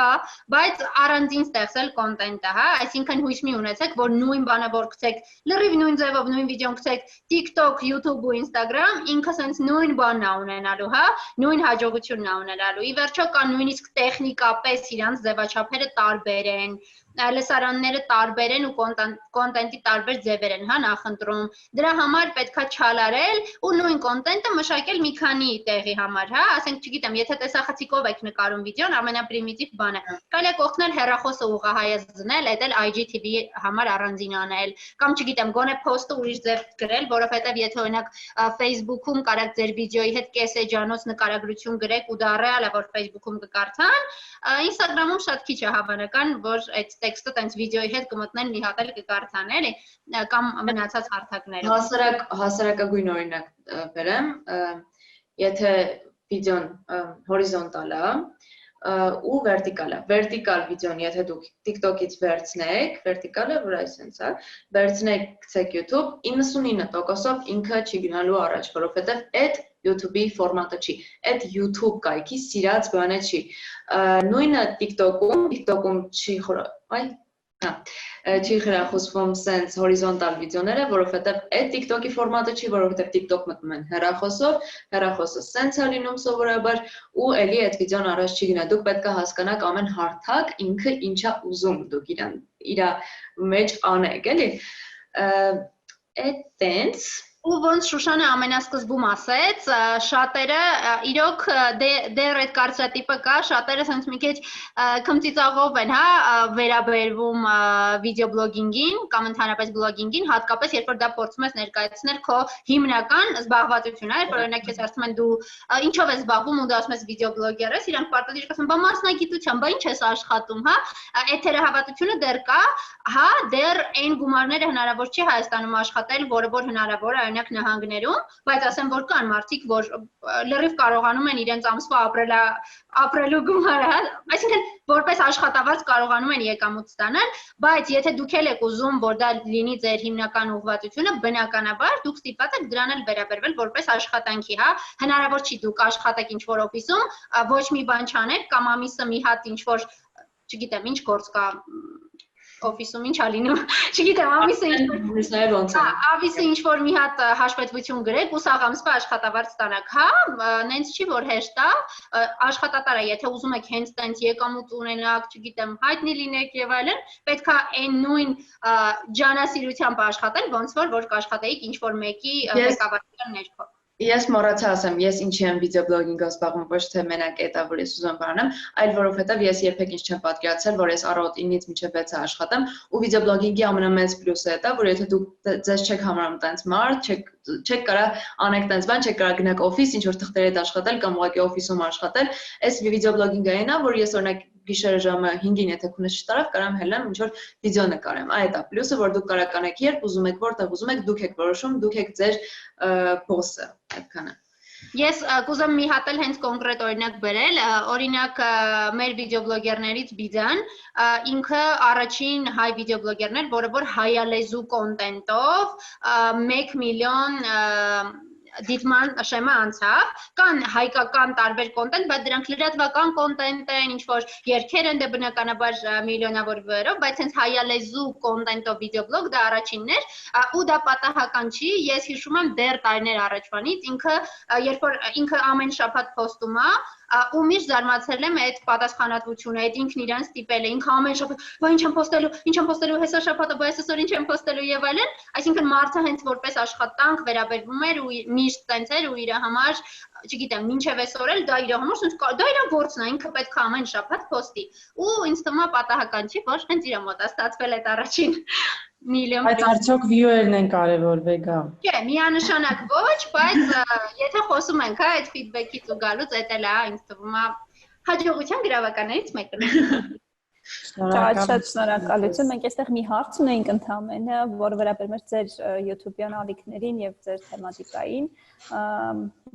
A: բայց առանձին ստեղծել կոնտենտը, հա, այսինքն հույս մի ունեցեք, որ նույն բանը որ գցեք, լրիվ նույն ձևով նույն վիդեոն գցեք TikTok, YouTube ու Instagram, ինքը sense նույն բանն է ունենալու, հա, նույն հաջողությունն է ունենալու։ Ի վերջո կա նույնիսկ տեխնիկապես իրանց ձևաչափերը տարբեր են, լսարանները տարբեր են ու կոնտենտի տարբեր ձևեր են, հա, նախընտրում։ Դրա համար պետքա չալարել ու նույն կոնտենտը մշակել մի քանի տեղ տեղի համար, հա, ասենք, չգիտեմ, եթե տեսախցիկով եք նկարում վիդեոն, ամենապրիմիտիվ բանը։ Կարելի է կողքնել հեռախոսը ուղղահայաց դնել, այդ էլ IGTV համար առանձին անել, կամ չգիտեմ, գոնե post-ը ուրիշ ձև գրել, որովհետև եթե օրինակ Facebook-ում կարաք ձեր վիդեոյի հետ կես էջանոց նկարագրություն գրեք ու դա ռեալ է, որ Facebook-ում կկարդան, Instagram-ում շատ քիչ է հավանական, որ այդ տեքստը տենց վիդեոյի հետ կմտնեն մի հատ էլ կկարդան, էլի, կամ մնացած հարթակներով։
D: Հասարակագույն օրինակ բերեմ, եթե վիդեոն հորիզոնտալ է ու վերտիկալ է։ Վերտիկալ վիդեոն, եթե դուք TikTok-ից վերցնեք, վերտիկալը, որ այսպես է, վերցնեք գցեք YouTube, 99%-ով ինքը չի գնալու առաջ, որովհետև այդ YouTube-ի ֆորմատը չի։ Այդ YouTube կայքի սիրած բանը չի։ Նույնը TikTok-ում չի չի խրախուսվում sense հորիզոնտալ վիդեոները, որովհետև այդ TikTok-ի ֆորմատը չի, որովհետև TikTok մտնում են հեռախոսով, հեռախոսը sense է լինում սովորաբար ու էլի այդ վիդեոն առաջ չի գնա։ Դուք պետք է հասկանաք ամեն հարթակ ինքը ինչա ուզում դուք իր մեջ անեք, էլի։ Այդ տենց
A: Ու ոնց Շուշանը ամենասկզբում ասեց, շատերը իրոք դեռ այդ կարծրատիպը կա, շատերը ասենց մի քիչ քմծիծաղով են, հա, վերաբերվում վիդեոբլոգինգին կամ ընդհանրապես բլոգինգին, հատկապես երբ որ դա փորձում ես ներկայացնել քո հիմնական զբաղվածությունը, երբ որ օրինակ ես ասում են դու ինչով ես զբաղվում ու դու ասում ես վիդեոբլոգեր ես, իրանք պարտադիր կասեն, բա մասնագիտությամբ, բա ինչ ես աշխատում, հա, այդ թերահավատությունը դեռ կա, հա, դեռ այն գումարները հնարավոր չի Հայաստանում աշխատել, որը որ հնարավոր է նահանգներում, բայց ասեմ, որ կան մարդիկ, որ լրիվ կարողանում են իրենց ամսվա ապրելու գումարը, այսինքն որպես աշխատավարձ կարողանում են եկամուտ ստանալ, բայց եթե դուք եք ուզում, որ դա լինի ձեր հիմնական ուղղվածությունը, բնականաբար դուք ստիպված եք դրան էլ վերաբերվել որպես աշխատանքի, հա, հնարավոր չի դուք աշխատեք ինչ-որ օֆիսում, ոչ մի բան չանեք կամ ամիսը մի հատ ինչ-որ, չգիտեմ, ինչ գործ կա օֆիսում ինչ ա լինում, չգիտեմ, ամիսը ինչ-որ մի հատ հաշվետվություն գրեք ու սաղ ամսվա աշխատավարձ ստանաք, հա, նենց չի, որ հեշտ է, աշխատատարը, եթե ուզում եք հենց տենց եկամուտ ունենաք, չգիտեմ, հայտնի լինեք եւ այլն, պետք է այն նույն ջանասիրությամբ աշխատել, ոնց որ կաշխատեիք ինչ-որ մեկի ղեկավարության ներքո։
D: Ես մոռացա ասեմ, ես ինչի եմ վիդեոբլոգինգով զբաղվում, ոչ թե մենակ էտա, որ ես ուզում բանամ, այլ որովհետև ես երբեք ինձ չեմ պատկերացրել, որ ես առավոտ 9-ից մինչև 6-ը աշխատեմ, ու վիդեոբլոգինգի ամենամեծ պլյուսը է դա, որ եթե դուք ձեզ չեք համարում տենց մարդ, չեք կարող անեք տենց բան, չեք կարող գնաք օֆիս, ինչ որ թղթերի հետ աշխատել կամ ուղղակի օֆիսում աշխատել, այս վիդեոբլոգինգն է, որ ես օրինակ գիշերը ժամը 5-ին եթե քունս չտարավ, կարամ հելնեմ ինչ որ վիդեո նկարեմ։ Այդ է պլյուսը, որ դուք կարող եք երբ ուզում եք, որտեղ ուզում եք, դուք եք որոշում, դուք եք ձեր բոսը, այդքանը։
A: Ես կուզեմ մի հատ էլ հենց կոնկրետ օրինակ բերել, օրինակ մեր վիդեոբլոգերներից Բիդան, ինքը առաջին հայ վիդեոբլոգերն էր, որը որ հայալեզու կոնտենտով 1 միլիոն դիտման շեմը անցավ, կան հայկական տարբեր կոնտենտ, բայց դրանք լրատվական կոնտենտ են, ինչ-որ երգեր են, դե բնականաբար միլիոնավոր վայրով, բայց հենց հայալեզու կոնտենտով վիդեոբլոգ դա առաջինն էր, ու դա պատահական չի, ես հիշում եմ դեռ տարիներ առաջվանից, ինքը ամեն շաբաթ փոստում է, ու միշտ զարմացել եմ այդ պատասխանատվությունը, այդ ինքն իրան ստիպել է, ինքը ամեն շաբաթ, բա ինչ եմ փոստելու, հեսա շաբաթը, բա այսօր ինչ եմ փոստելու եւ այլն, այսինքն մարդը հենց որպես աշխատանք վերաբերվում էր ու միշտ տենց էր ու իր համար, չգիտեմ, մինչև այսօր էլ դա իր համար, դա իր գործն է, ինքը պետք է ամեն շաբաթ փոստի։ Ու ինձ թվում է պատահական չի, որ հենց իր մոտ է ստացվել այդ առաջին միլիոն։
B: Բայց արդյոք viewer-ն են կարևոր վեգա։
A: Չէ, միանշանակ ոչ, բայց եթե խոսում ենք, հա, այդ feedback-ից ու գալուց, էդ էլ է, ինձ թվում է հաջողության գրավականներից մեկն է։
C: Շատ շնորհակալություն։ Մենք այստեղ մի հարց ունենք ընդհանրապես, որը վերաբերում է ձեր YouTube-յան ալիքներին եւ ձեր թեմատիկային։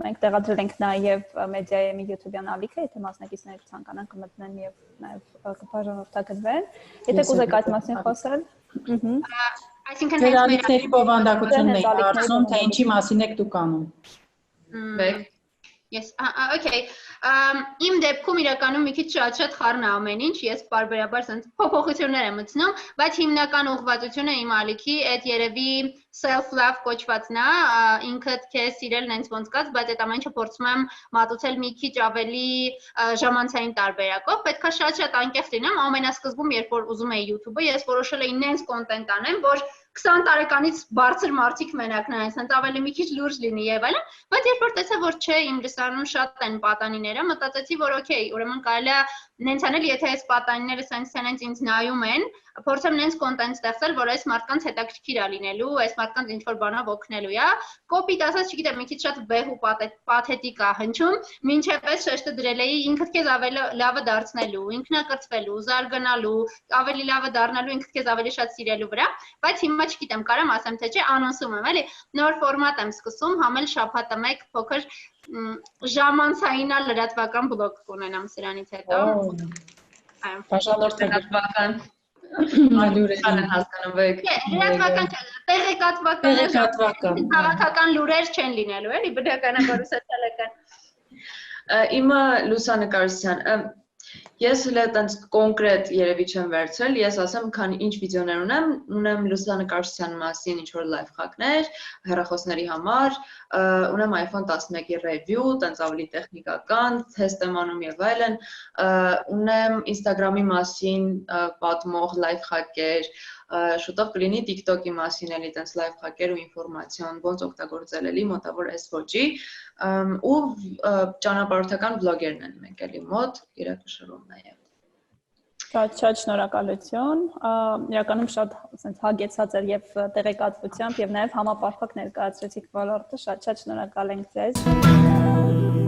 C: Մենք տեղադրել ենք նաեւ Media-ի YouTube-յան ալիքը, եթե մասնակիցները ցանկանան կմտնեն եւ նաեւ կբաժանորդագրվեն։ Եթե կուզեք այդ մասին խոսել։
A: Այսինքն
B: հենց ալիքների բովանդակությունն է հարցում, թե ինչի մասին եք դուք անում։
A: Yes, okay. Իմ դեպքում իրականում մի քիչ շատ խառն է ամեն ինչ, ես բարբերաբար sense փոփոխություններ եմ մտցնում, բայց հիմնական ուղղվածությունը իմ ալիքի այդ երևի self love կոչվածն է, ինքդ քեզ սիրելն այնց ոնց կաց, բայց այդ ամենը փորձում եմ մատուցել մի քիչ ավելի ժամանցային տարբերակով, պետքա շատ անկեղծ լինեմ, ամենասկզբում երբ որ ուզում էի YouTube-ը, ես որոշել էի նենց կոնտենտ անեմ, որ 20 տարեկանից բարձր մարդիկ մենակ նայեն, ասենց ավելի մի քիչ լուրջ լինի եւ այլն, բայց երբ որ տեսա որ չէ, իմ լսարանում շատ են պատանիները, մտածեցի որ օքեյ, ուրեմն կարելի է նենց անել, եթե այս պատանիները սենց ինձ նայում են, փորձեմ նենց կոնտենտ ստեղծել, որ այս մարդկանց հետաքրքիր է լինելու, այս մարդկանց ինչ որ բանով օգնելու է, կոպիտ ասած, չգիտեմ, մի քիչ շատ վեհ ու պաթետիկ է հնչում, մինչև այս շեշտը դրել էի ինքդ քեզ ավելի լավը դարձնելու, ինքնակրթվելու, զարգանալու, ավելի լավը դառնալու, ինքդ քեզ ավելի շատ սիրելու վրա, բայց հիմա չգիտեմ, կարամ ասեմ թե չէ, անոնսում եմ, էլի, նոր ֆորմատ եմ սկսում, համել շաբաթը մեկ փոքր ժամանցային լրատվական բլոգ կունենամ սրանից հետո։
B: Բաժանորդ
D: լրատվական
B: լուրեր
D: հասկանում եք։
A: Լրատվական, տեղեկատվական, քաղաքական լուրեր չեն լինելու, էլի, բնականաբար սոցիալական։
D: Իմը լուսանկարչության Ես հենց այդպես կոնկրետ երևի չեմ վերցրել, ես ասեմ, քան ինչ վիդեոներ ունեմ լուսանկարչության մասին, ինչ որ լայվ խաղներ, հեռախոսների համար, ունեմ iPhone 11-ի review, տենց ավելի տեխնիկական, թեստ եմ անում եւ այլն, ունեմ Instagram-ի մասին պատմող լայվ խաղեր, շուտով կլինի TikTok-ի մասին էլի տենց լայվ խաղեր ու ինֆորմացիոն, ոնց օգտագործել էլի մոտավոր այս ոճի, ու ճանապարհորդական վլոգերն են մենք էլի մոտ, գերակշռում նաեւ։
C: Շատ շնորհակալություն։ Իրականում շատ ասենց հագեցած էր եւ տեղեկատվությամբ եւ նաեւ համապարփակ ներկայացրեցիք ոլորտը, շատ շնորհակալ ենք ձեզ։